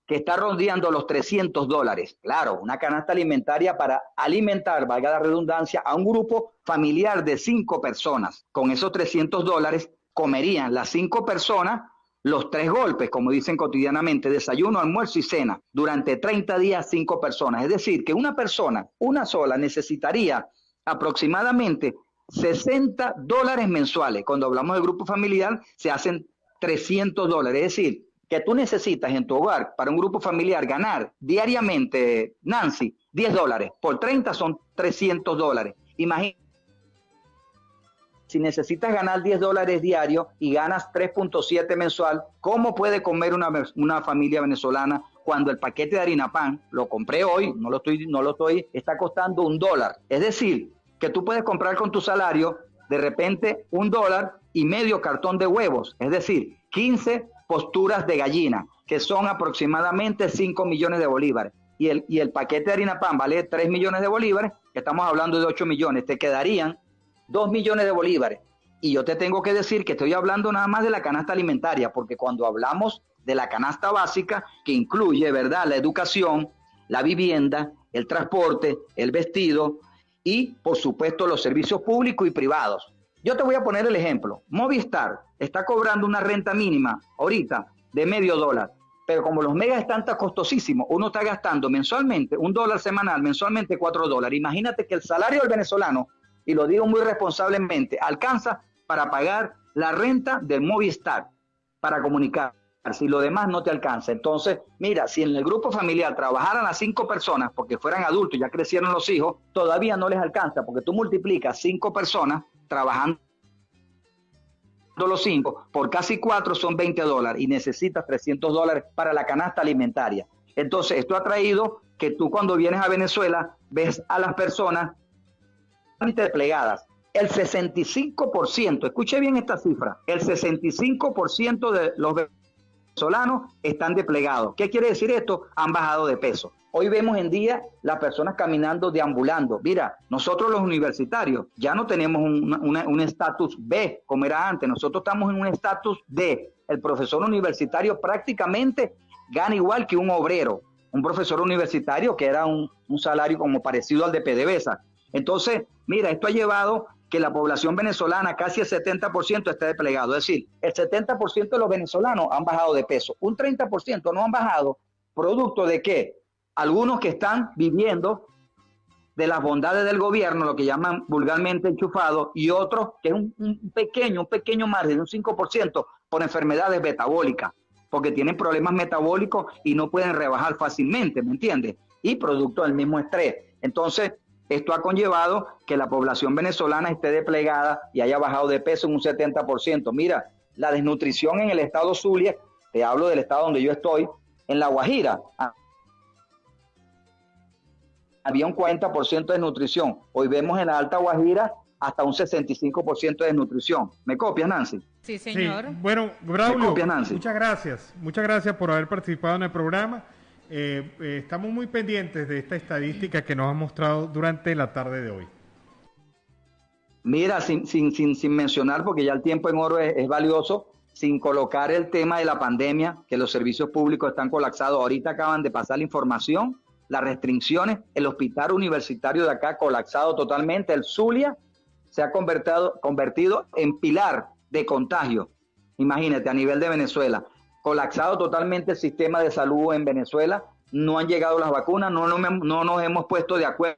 que está rondeando los $300? Claro, una canasta alimentaria para alimentar, valga la redundancia, a un grupo familiar de 5 personas. Con esos $300 comerían las 5 personas los 3 golpes, como dicen cotidianamente, desayuno, almuerzo y cena, durante 30 días 5 personas. Es decir, que una persona, una sola, necesitaría aproximadamente $60 mensuales. Cuando hablamos de grupo familiar, se hacen $300. Es decir, que tú necesitas en tu hogar, para un grupo familiar, ganar diariamente, Nancy, $10. Por 30 son $300. Imagínate, si necesitas ganar $10 diario y ganas 3.7 mensual, ¿cómo puede comer una familia venezolana cuando el paquete de harina pan, lo compré hoy, está costando $1? Es decir, que tú puedes comprar con tu salario de repente $1 y medio cartón de huevos, es decir, 15 posturas de gallina, que son aproximadamente 5 millones de bolívares. Y el paquete de harina pan vale 3 millones de bolívares, que estamos hablando de 8 millones, te quedarían 2 millones de bolívares. Y yo te tengo que decir que estoy hablando nada más de la canasta alimentaria, porque cuando hablamos de la canasta básica, que incluye, ¿verdad?, la educación, la vivienda, el transporte, el vestido y, por supuesto, los servicios públicos y privados. Yo te voy a poner el ejemplo. Movistar está cobrando una renta mínima ahorita de $0.50, pero como los megas están tan costosísimos, uno está gastando mensualmente $1 semanal, mensualmente $4. Imagínate que el salario del venezolano, y lo digo muy responsablemente, alcanza para pagar la renta del Movistar para comunicar. si lo demás no te alcanza. Entonces, mira, si en el grupo familiar trabajaran las 5 personas, porque fueran adultos, ya crecieron los hijos, todavía no les alcanza, porque tú multiplicas 5 personas trabajando los 5 por casi 4 son $20 y necesitas $300 para la canasta alimentaria. Entonces, esto ha traído que tú cuando vienes a Venezuela ves a las personas desplegadas. El 65%, escuche bien esta cifra, el 65% de los venezolanos están desplegados. ¿Qué quiere decir esto? Han bajado de peso. Hoy vemos en día las personas caminando, deambulando. Mira, nosotros los universitarios ya no tenemos un estatus B como era antes. Nosotros estamos en un estatus D. El profesor universitario prácticamente gana igual que un obrero. Un profesor universitario que era un salario como parecido al de PDVSA. Entonces, mira, esto ha llevado que la población venezolana, casi el 70% esté desplegado. Es decir, el 70% de los venezolanos han bajado de peso. Un 30% no han bajado. ¿Producto de qué? Algunos que están viviendo de las bondades del gobierno, lo que llaman vulgarmente enchufado, y otros que es un pequeño margen, un 5% por enfermedades metabólicas, porque tienen problemas metabólicos y no pueden rebajar fácilmente, ¿me entiendes? Y producto del mismo estrés. Entonces, esto ha conllevado que la población venezolana esté desplegada y haya bajado de peso en un 70%. Mira, la desnutrición en el estado Zulia, te hablo del estado donde yo estoy, en La Guajira, había un 40% de desnutrición. Hoy vemos en la Alta Guajira hasta un 65% de desnutrición. ¿Me copias, Nancy? Sí, señor. Sí. Bueno, Braulio, copias, Nancy? muchas gracias. Muchas gracias por haber participado en el programa. Estamos muy pendientes de esta estadística que nos ha mostrado durante la tarde de hoy. Mira, sin mencionar, porque ya el tiempo en oro es valioso, sin colocar el tema de la pandemia, que los servicios públicos están colapsados. Ahorita acaban de pasar la información, las restricciones, el hospital universitario de acá colapsado totalmente, el Zulia se ha convertido en pilar de contagio, imagínate, a nivel de Venezuela, colapsado totalmente el sistema de salud en Venezuela, no han llegado las vacunas, no nos hemos puesto de acuerdo,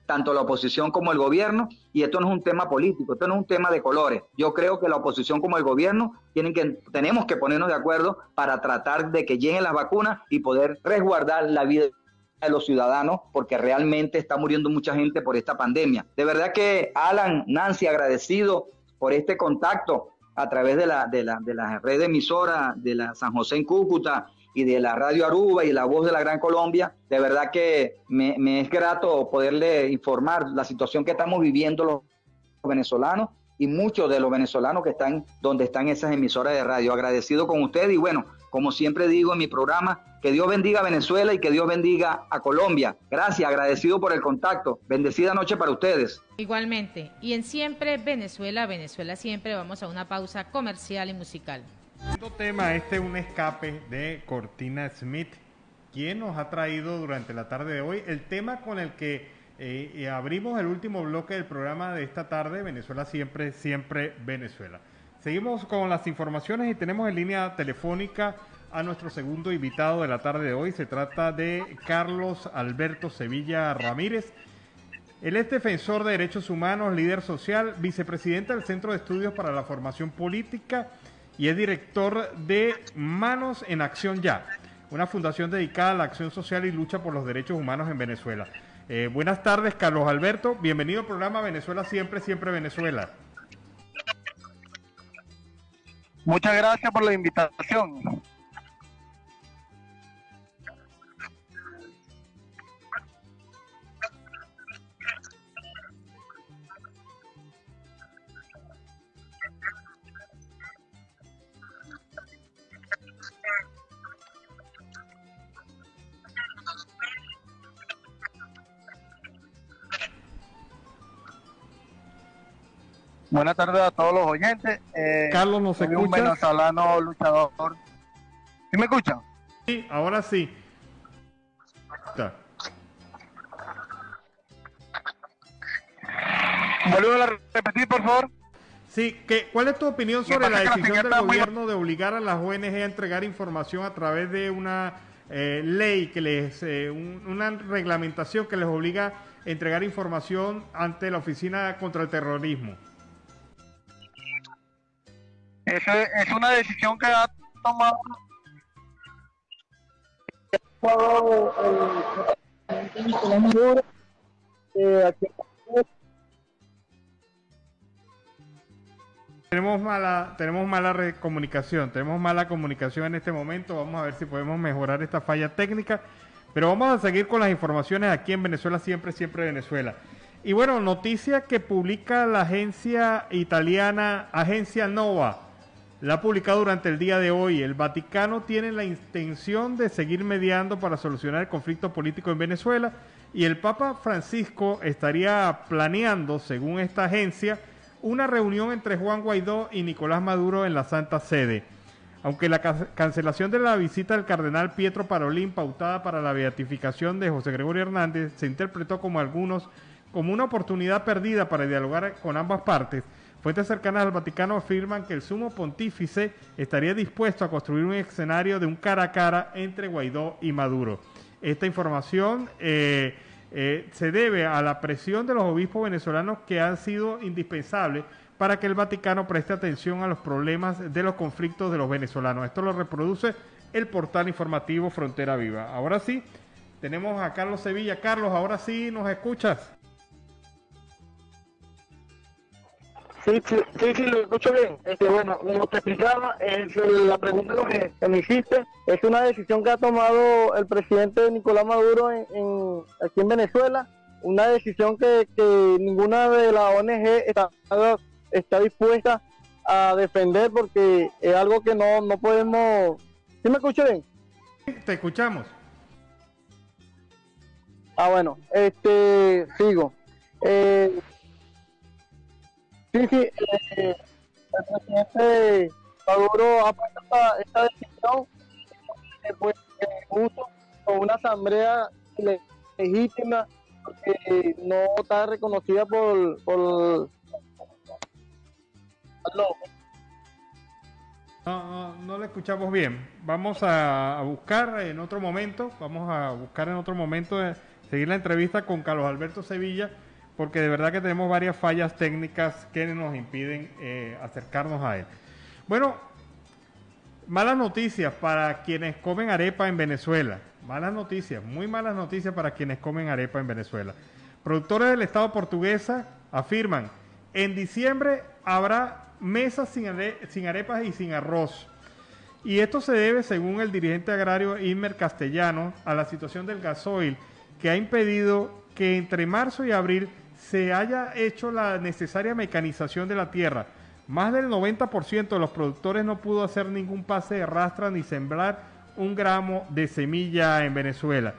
tanto la oposición como el gobierno, y esto no es un tema político, esto no es un tema de colores. Yo creo que la oposición como el gobierno tenemos que ponernos de acuerdo para tratar de que lleguen las vacunas y poder resguardar la vida de los ciudadanos, porque realmente está muriendo mucha gente por esta pandemia. De verdad que Alan, Nancy, agradecido por este contacto a través de la red emisora de la San José en Cúcuta y de la Radio Aruba y la Voz de la Gran Colombia. De verdad que me es grato poderle informar la situación que estamos viviendo los venezolanos y muchos de los venezolanos que están donde están esas emisoras de radio. Agradecido con ustedes y bueno, como siempre digo en mi programa, que Dios bendiga a Venezuela y que Dios bendiga a Colombia. Gracias, agradecido por el contacto. Bendecida noche para ustedes. Igualmente. Y en Siempre Venezuela, Venezuela Siempre, vamos a una pausa comercial y musical. El tema un escape de Cortina Smith, quien nos ha traído durante la tarde de hoy el tema con el que abrimos el último bloque del programa de esta tarde, Venezuela Siempre, Siempre Venezuela. Seguimos con las informaciones y tenemos en línea telefónica a nuestro segundo invitado de la tarde de hoy. Se trata de Carlos Alberto Sevilla Ramírez. Él es defensor de derechos humanos, líder social, vicepresidente del Centro de Estudios para la Formación Política y es director de Manos en Acción Ya, una fundación dedicada a la acción social y lucha por los derechos humanos en Venezuela. Buenas tardes, Carlos Alberto. Bienvenido al programa Venezuela Siempre, Siempre Venezuela. Muchas gracias por la invitación. Buenas tardes a todos los oyentes. Carlos, ¿nos escuchas? Un venezolano luchador. ¿Sí me escuchan? Sí, ahora sí. ¿Vuelvo a repetir, por favor? Sí, ¿cuál es tu opinión sobre la decisión del gobierno de obligar a las ONG a entregar información a través de una ley que una reglamentación que les obliga a entregar información ante la Oficina contra el Terrorismo? Eso es una decisión que ha tomado el presidente Nicolás Maduro. Aquí Tenemos mala comunicación en este momento. Vamos a ver si podemos mejorar esta falla técnica. Pero vamos a seguir con las informaciones aquí en Venezuela, siempre Venezuela. Y bueno, noticia que publica la agencia italiana, Agencia Nova. La ha publicado durante el día de hoy. El Vaticano tiene la intención de seguir mediando para solucionar el conflicto político en Venezuela. Y el Papa Francisco estaría planeando, según esta agencia, una reunión entre Juan Guaidó y Nicolás Maduro en la Santa Sede. Aunque la cancelación de la visita del cardenal Pietro Parolin, pautada para la beatificación de José Gregorio Hernández, se interpretó como una oportunidad perdida para dialogar con ambas partes, fuentes cercanas al Vaticano afirman que el sumo pontífice estaría dispuesto a construir un escenario de un cara a cara entre Guaidó y Maduro. Esta información se debe a la presión de los obispos venezolanos que han sido indispensables para que el Vaticano preste atención a los problemas de los conflictos de los venezolanos. Esto lo reproduce el portal informativo Frontera Viva. Ahora sí, tenemos a Carlos Sevilla. Carlos, ahora sí nos escuchas. Sí, lo escucho bien. Bueno, como te explicaba, la pregunta que me hiciste es una decisión que ha tomado el presidente Nicolás Maduro aquí en Venezuela, una decisión que ninguna de las ONG está dispuesta a defender porque es algo que no podemos... ¿Sí me escucho bien? Te escuchamos. Bueno, sigo. El presidente Maduro ha puesto esta decisión justo con una asamblea legítima que no está reconocida por No le escuchamos bien. Vamos a buscar en otro momento, seguir la entrevista con Carlos Alberto Sevilla, porque de verdad que tenemos varias fallas técnicas que nos impiden acercarnos a él. Bueno, malas noticias para quienes comen arepa en Venezuela. Muy malas noticias para quienes comen arepa en Venezuela. Productores del Estado portuguesa afirman, en diciembre habrá mesas sin arepas y sin arroz. Y esto se debe, según el dirigente agrario Inmer Castellano, a la situación del gasoil, que ha impedido que entre marzo y abril se haya hecho la necesaria mecanización de la tierra. Más del 90% de los productores no pudo hacer ningún pase de rastra ni sembrar un gramo de semilla en Venezuela.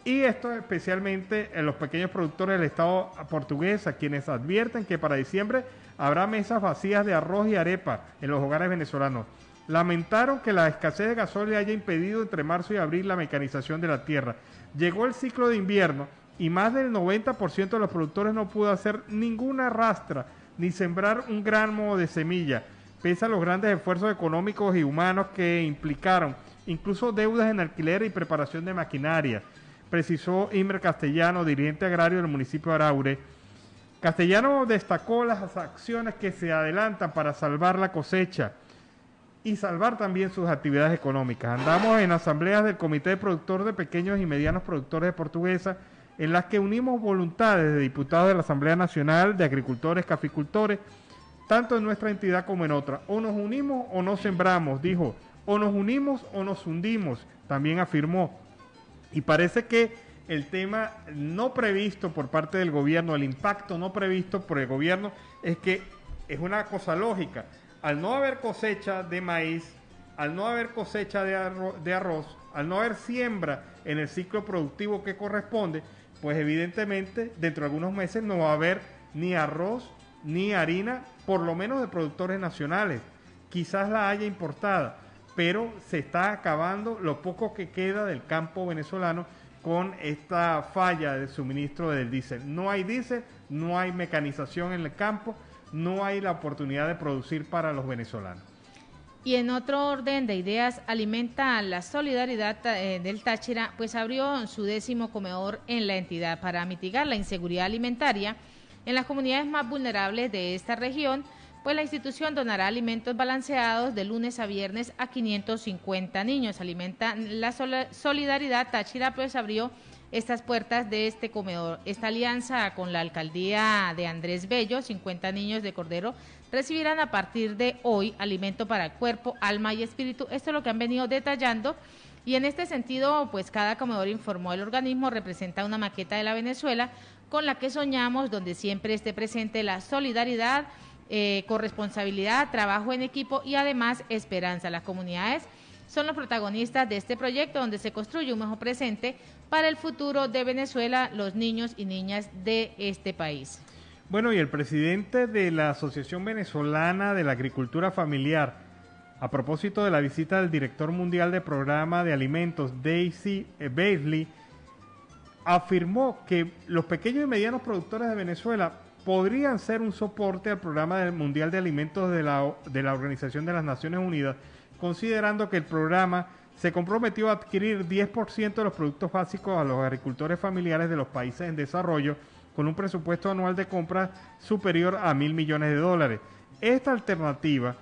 Y esto especialmente en los pequeños productores del Estado portugués, a quienes advierten que para diciembre habrá mesas vacías de arroz y arepa en los hogares venezolanos. Lamentaron que la escasez de gasoil haya impedido entre marzo y abril la mecanización de la tierra. Llegó el ciclo de invierno y más del 90% de los productores no pudo hacer ninguna rastra ni sembrar un gramo de semilla, pese a los grandes esfuerzos económicos y humanos que implicaron incluso deudas en alquiler y preparación de maquinaria, precisó Inmer Castellano, dirigente agrario del municipio de Araure. Castellano destacó las acciones que se adelantan para salvar la cosecha y salvar también sus actividades económicas. Andamos en asambleas del Comité de Productor de Pequeños y Medianos Productores de Portuguesa, en las que unimos voluntades de diputados de la Asamblea Nacional, de agricultores, caficultores, tanto en nuestra entidad como en otra. O nos unimos o no sembramos, dijo. O nos unimos o nos hundimos, también afirmó. Y parece que el tema no previsto por parte del gobierno, el impacto no previsto por el gobierno, es que es una cosa lógica. Al no haber cosecha de maíz, al no haber cosecha de arroz, al no haber siembra en el ciclo productivo que corresponde, pues evidentemente dentro de algunos meses no va a haber ni arroz ni harina, por lo menos de productores nacionales. Quizás la haya importada, pero se está acabando lo poco que queda del campo venezolano con esta falla de suministro del diésel. No hay diésel, no hay mecanización en el campo, no hay la oportunidad de producir para los venezolanos. Y en otro orden de ideas, Alimenta la Solidaridad del Táchira, pues abrió su 10º comedor en la entidad para mitigar la inseguridad alimentaria en las comunidades más vulnerables de esta región, pues la institución donará alimentos balanceados de lunes a viernes a 550 niños. Alimenta la Solidaridad Táchira, pues abrió estas puertas de este comedor. Esta alianza con la alcaldía de Andrés Bello, 50 niños de Cordero recibirán a partir de hoy alimento para cuerpo, alma y espíritu. Esto es lo que han venido detallando. Y en este sentido, pues cada comedor, informó el organismo, representa una maqueta de la Venezuela con la que soñamos, donde siempre esté presente la solidaridad, corresponsabilidad, trabajo en equipo y además esperanza. Las comunidades son los protagonistas de este proyecto, donde se construye un mejor presente para el futuro de Venezuela, los niños y niñas de este país. Bueno, y el presidente de la Asociación Venezolana de la Agricultura Familiar, a propósito de la visita del director mundial de Programa de Alimentos, Daisy Beasley, afirmó que los pequeños y medianos productores de Venezuela podrían ser un soporte al Programa Mundial de Alimentos de la Organización de las Naciones Unidas, considerando que el programa se comprometió a adquirir 10% de los productos básicos a los agricultores familiares de los países en desarrollo, con un presupuesto anual de compra superior a $1.000 millones. Esta alternativa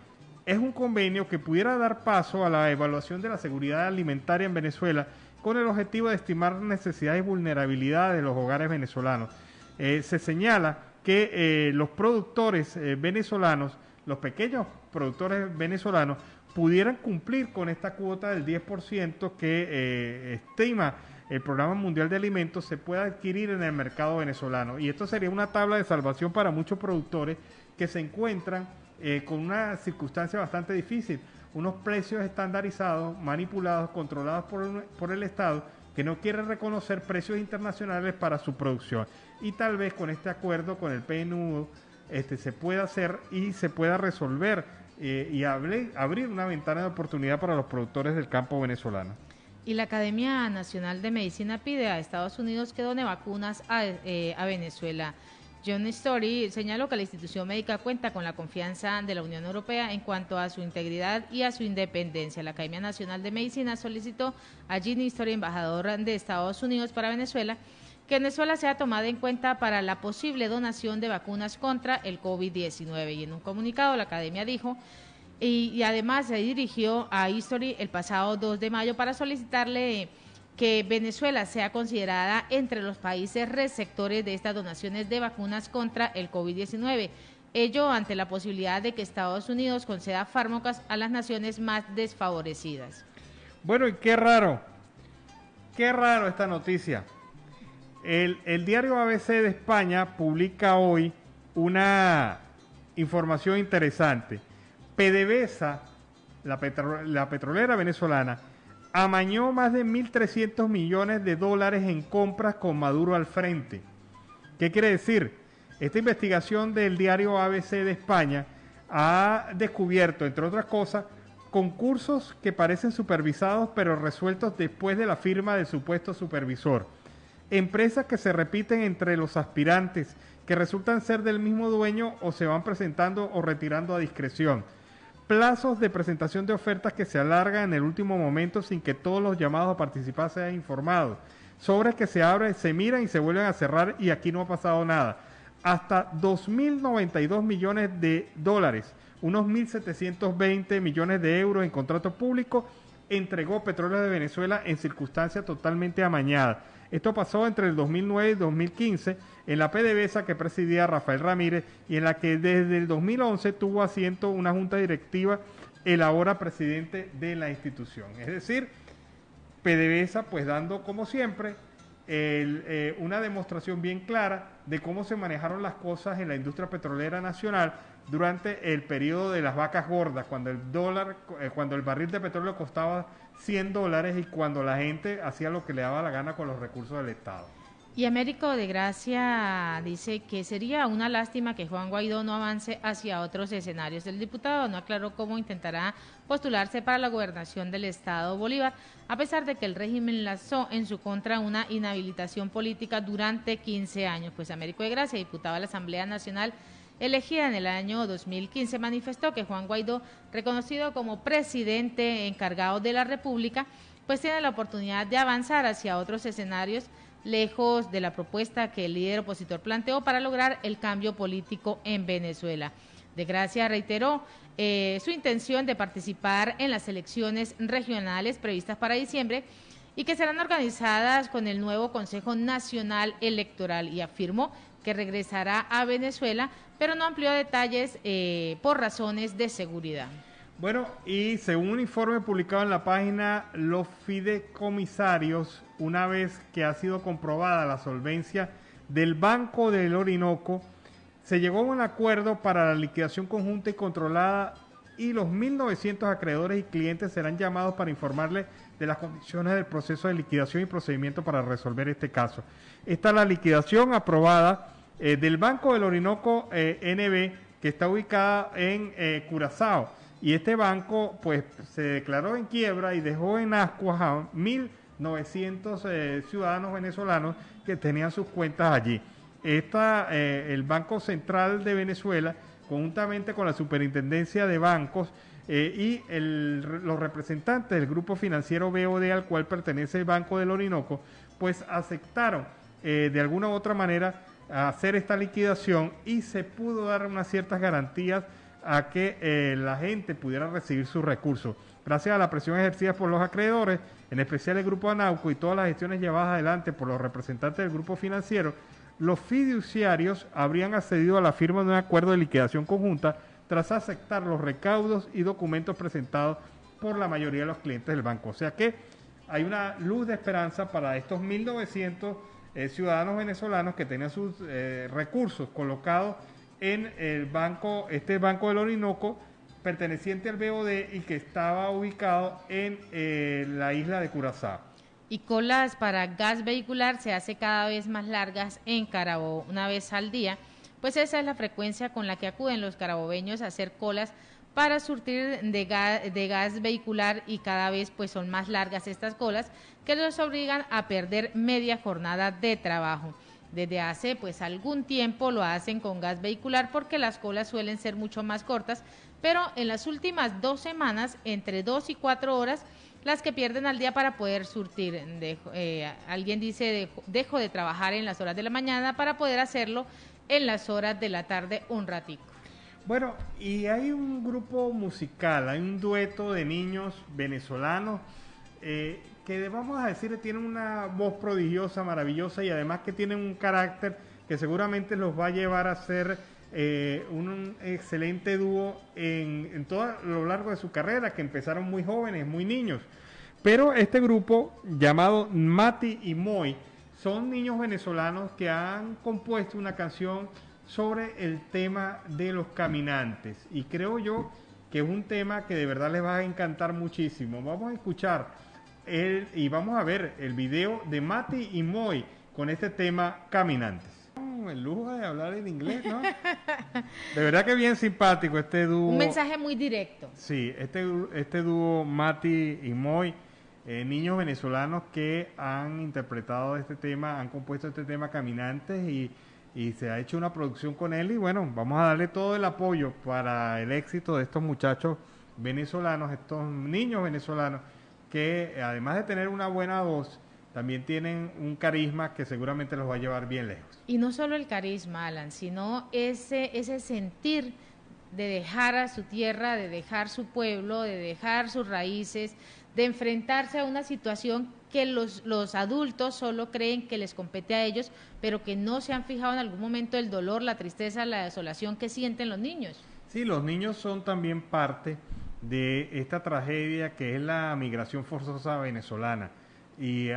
es un convenio que pudiera dar paso a la evaluación de la seguridad alimentaria en Venezuela, con el objetivo de estimar necesidades y vulnerabilidades de los hogares venezolanos. Se señala que los productores venezolanos, los pequeños productores venezolanos, pudieran cumplir con esta cuota del 10% que estima el Programa Mundial de Alimentos se pueda adquirir en el mercado venezolano. Y esto sería una tabla de salvación para muchos productores que se encuentran con una circunstancia bastante difícil, unos precios estandarizados, manipulados, controlados por el Estado, que no quiere reconocer precios internacionales para su producción. Y tal vez con este acuerdo con el PNUD se pueda hacer y se pueda resolver y abrir una ventana de oportunidad para los productores del campo venezolano. Y la Academia Nacional de Medicina pide a Estados Unidos que done vacunas a Venezuela. John Story señaló que la institución médica cuenta con la confianza de la Unión Europea en cuanto a su integridad y a su independencia. La Academia Nacional de Medicina solicitó a John Story, embajador de Estados Unidos para Venezuela, que Venezuela sea tomada en cuenta para la posible donación de vacunas contra el COVID-19. Y en un comunicado la Academia dijo, y además se dirigió a History el pasado 2 de mayo para solicitarle que Venezuela sea considerada entre los países receptores de estas donaciones de vacunas contra el COVID-19. Ello ante la posibilidad de que Estados Unidos conceda fármacos a las naciones más desfavorecidas. Bueno, y qué raro esta noticia. El diario ABC de España publica hoy una información interesante. PDVSA, la petrolera venezolana, amañó más de $1.300 millones en compras con Maduro al frente. ¿Qué quiere decir? Esta investigación del diario ABC de España ha descubierto, entre otras cosas, concursos que parecen supervisados pero resueltos después de la firma del supuesto supervisor. Empresas que se repiten entre los aspirantes, que resultan ser del mismo dueño o se van presentando o retirando a discreción. Plazos de presentación de ofertas que se alargan en el último momento sin que todos los llamados a participar sean informados. Sobres que se abren, se miran y se vuelven a cerrar y aquí no ha pasado nada. Hasta $2.092 millones, unos 1.720 millones de euros en contrato público, entregó Petróleos de Venezuela en circunstancias totalmente amañadas. Esto pasó entre el 2009 y 2015 en la PDVSA que presidía Rafael Ramírez y en la que desde el 2011 tuvo asiento una junta directiva, el ahora presidente de la institución. Es decir, PDVSA pues dando como siempre una demostración bien clara de cómo se manejaron las cosas en la industria petrolera nacional durante el periodo de las vacas gordas, cuando el barril de petróleo costaba $100 y cuando la gente hacía lo que le daba la gana con los recursos del Estado. Y Américo de Gracia dice que sería una lástima que Juan Guaidó no avance hacia otros escenarios. El diputado no aclaró cómo intentará postularse para la gobernación del Estado Bolívar, a pesar de que el régimen lanzó en su contra una inhabilitación política durante 15 años. Pues Américo de Gracia, diputado de la Asamblea Nacional, elegida en el año 2015, manifestó que Juan Guaidó, reconocido como presidente encargado de la República, pues tiene la oportunidad de avanzar hacia otros escenarios lejos de la propuesta que el líder opositor planteó para lograr el cambio político en Venezuela. de Gracia reiteró su intención de participar en las elecciones regionales previstas para diciembre y que serán organizadas con el nuevo Consejo Nacional Electoral, y afirmó que regresará a Venezuela, pero no amplió detalles por razones de seguridad. Bueno, y según un informe publicado en la página Los Fideicomisarios, una vez que ha sido comprobada la solvencia del Banco del Orinoco, se llegó a un acuerdo para la liquidación conjunta y controlada, y los 1.900 acreedores y clientes serán llamados para informarles de las condiciones del proceso de liquidación y procedimiento para resolver este caso. Esta es la liquidación aprobada del Banco del Orinoco NB, que está ubicada en Curazao, y este banco pues se declaró en quiebra y dejó en ascuas a 1.900 ciudadanos venezolanos que tenían sus cuentas allí. El Banco Central de Venezuela, conjuntamente con la Superintendencia de Bancos y los representantes del grupo financiero BOD al cual pertenece el Banco del Orinoco, pues aceptaron de alguna u otra manera hacer esta liquidación, y se pudo dar unas ciertas garantías a que la gente pudiera recibir sus recursos. Gracias a la presión ejercida por los acreedores, en especial el Grupo Anauco, y todas las gestiones llevadas adelante por los representantes del grupo financiero, los fiduciarios habrían accedido a la firma de un acuerdo de liquidación conjunta tras aceptar los recaudos y documentos presentados por la mayoría de los clientes del banco. O sea que hay una luz de esperanza para estos 1.900 ciudadanos venezolanos que tenían sus recursos colocados en el banco, este Banco del Orinoco, perteneciente al BOD y que estaba ubicado en la isla de Curazao. Y colas para gas vehicular se hace cada vez más largas en Carabobo, una vez al día, pues esa es la frecuencia con la que acuden los carabobeños a hacer colas para surtir de gas vehicular, y cada vez pues son más largas estas colas que los obligan a perder media jornada de trabajo. Desde hace pues algún tiempo lo hacen con gas vehicular porque las colas suelen ser mucho más cortas, pero en las últimas 2 semanas, entre 2 y 4 horas, las que pierden al día para poder surtir. Alguien dice, dejo de trabajar en las horas de la mañana para poder hacerlo en las horas de la tarde un ratico. Bueno, y hay un grupo musical, hay un dueto de niños venezolanos que vamos a decir tienen una voz prodigiosa, maravillosa, y además que tienen un carácter que seguramente los va a llevar a ser un excelente dúo en todo lo largo de su carrera, que empezaron muy jóvenes, muy niños. Pero este grupo llamado Mati y Moy son niños venezolanos que han compuesto una canción sobre el tema de los caminantes, y creo yo que es un tema que de verdad les va a encantar muchísimo. Vamos a escuchar y vamos a ver el video de Mati y Moy con este tema Caminantes. El lujo de hablar en inglés, ¿no? De verdad que bien simpático este dúo. Un mensaje muy directo. Sí, este dúo Mati y Moy, niños venezolanos que han interpretado este tema, han compuesto este tema Caminantes, y se ha hecho una producción con él, y bueno, vamos a darle todo el apoyo para el éxito de estos muchachos venezolanos, estos niños venezolanos, que además de tener una buena voz, también tienen un carisma que seguramente los va a llevar bien lejos. Y no solo el carisma, Alan, sino ese sentir de dejar a su tierra, de dejar su pueblo, de dejar sus raíces, de enfrentarse a una situación que los adultos solo creen que les compete a ellos, pero que no se han fijado en algún momento el dolor, la tristeza, la desolación que sienten los niños. Sí, los niños son también parte de esta tragedia que es la migración forzosa venezolana. Y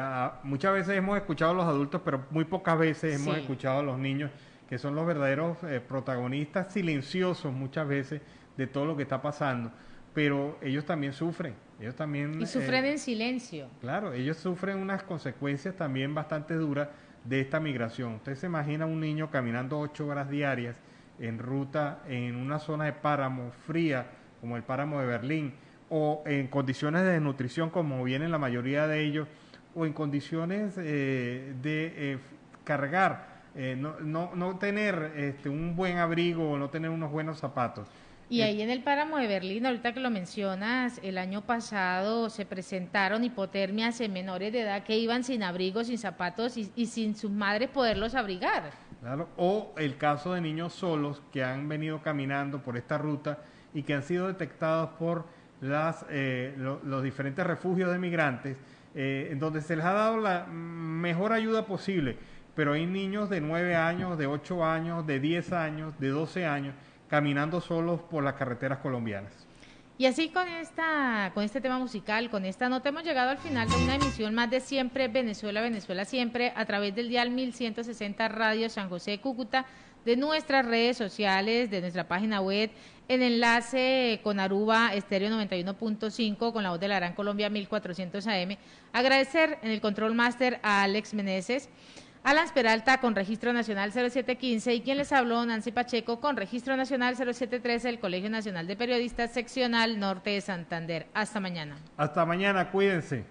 muchas veces hemos escuchado a los adultos, pero muy pocas veces hemos escuchado a los niños, que son los verdaderos protagonistas silenciosos muchas veces de todo lo que está pasando. Pero ellos también sufren, ellos también... Y sufren en silencio. Claro, ellos sufren unas consecuencias también bastante duras de esta migración. Usted se imagina un niño caminando 8 horas diarias en ruta en una zona de páramo fría, como el páramo de Berlín, o en condiciones de desnutrición, como vienen la mayoría de ellos, o en condiciones de cargar, no tener un buen abrigo, o no tener unos buenos zapatos. Y ahí en el páramo de Berlín, ahorita que lo mencionas, el año pasado se presentaron hipotermias en menores de edad que iban sin abrigo, sin zapatos y sin sus madres poderlos abrigar. Claro, o el caso de niños solos que han venido caminando por esta ruta y que han sido detectados por los diferentes refugios de migrantes, en donde se les ha dado la mejor ayuda posible, pero hay niños de 9 años, de 8 años, de 10 años, de 12 años, caminando solos por las carreteras colombianas. Y así con este tema musical, con esta nota, hemos llegado al final de una emisión más de Siempre Venezuela, Venezuela Siempre, a través del dial 1160 Radio San José de Cúcuta, de nuestras redes sociales, de nuestra página web, en enlace con Aruba Estéreo 91.5, con la voz de la Gran Colombia 1400 AM. Agradecer en el Control Master a Alex Meneses, Alan Peralta con Registro Nacional 0715 y quien les habló, Nancy Pacheco, con Registro Nacional 0713 del Colegio Nacional de Periodistas Seccional Norte de Santander. Hasta mañana. Hasta mañana, cuídense.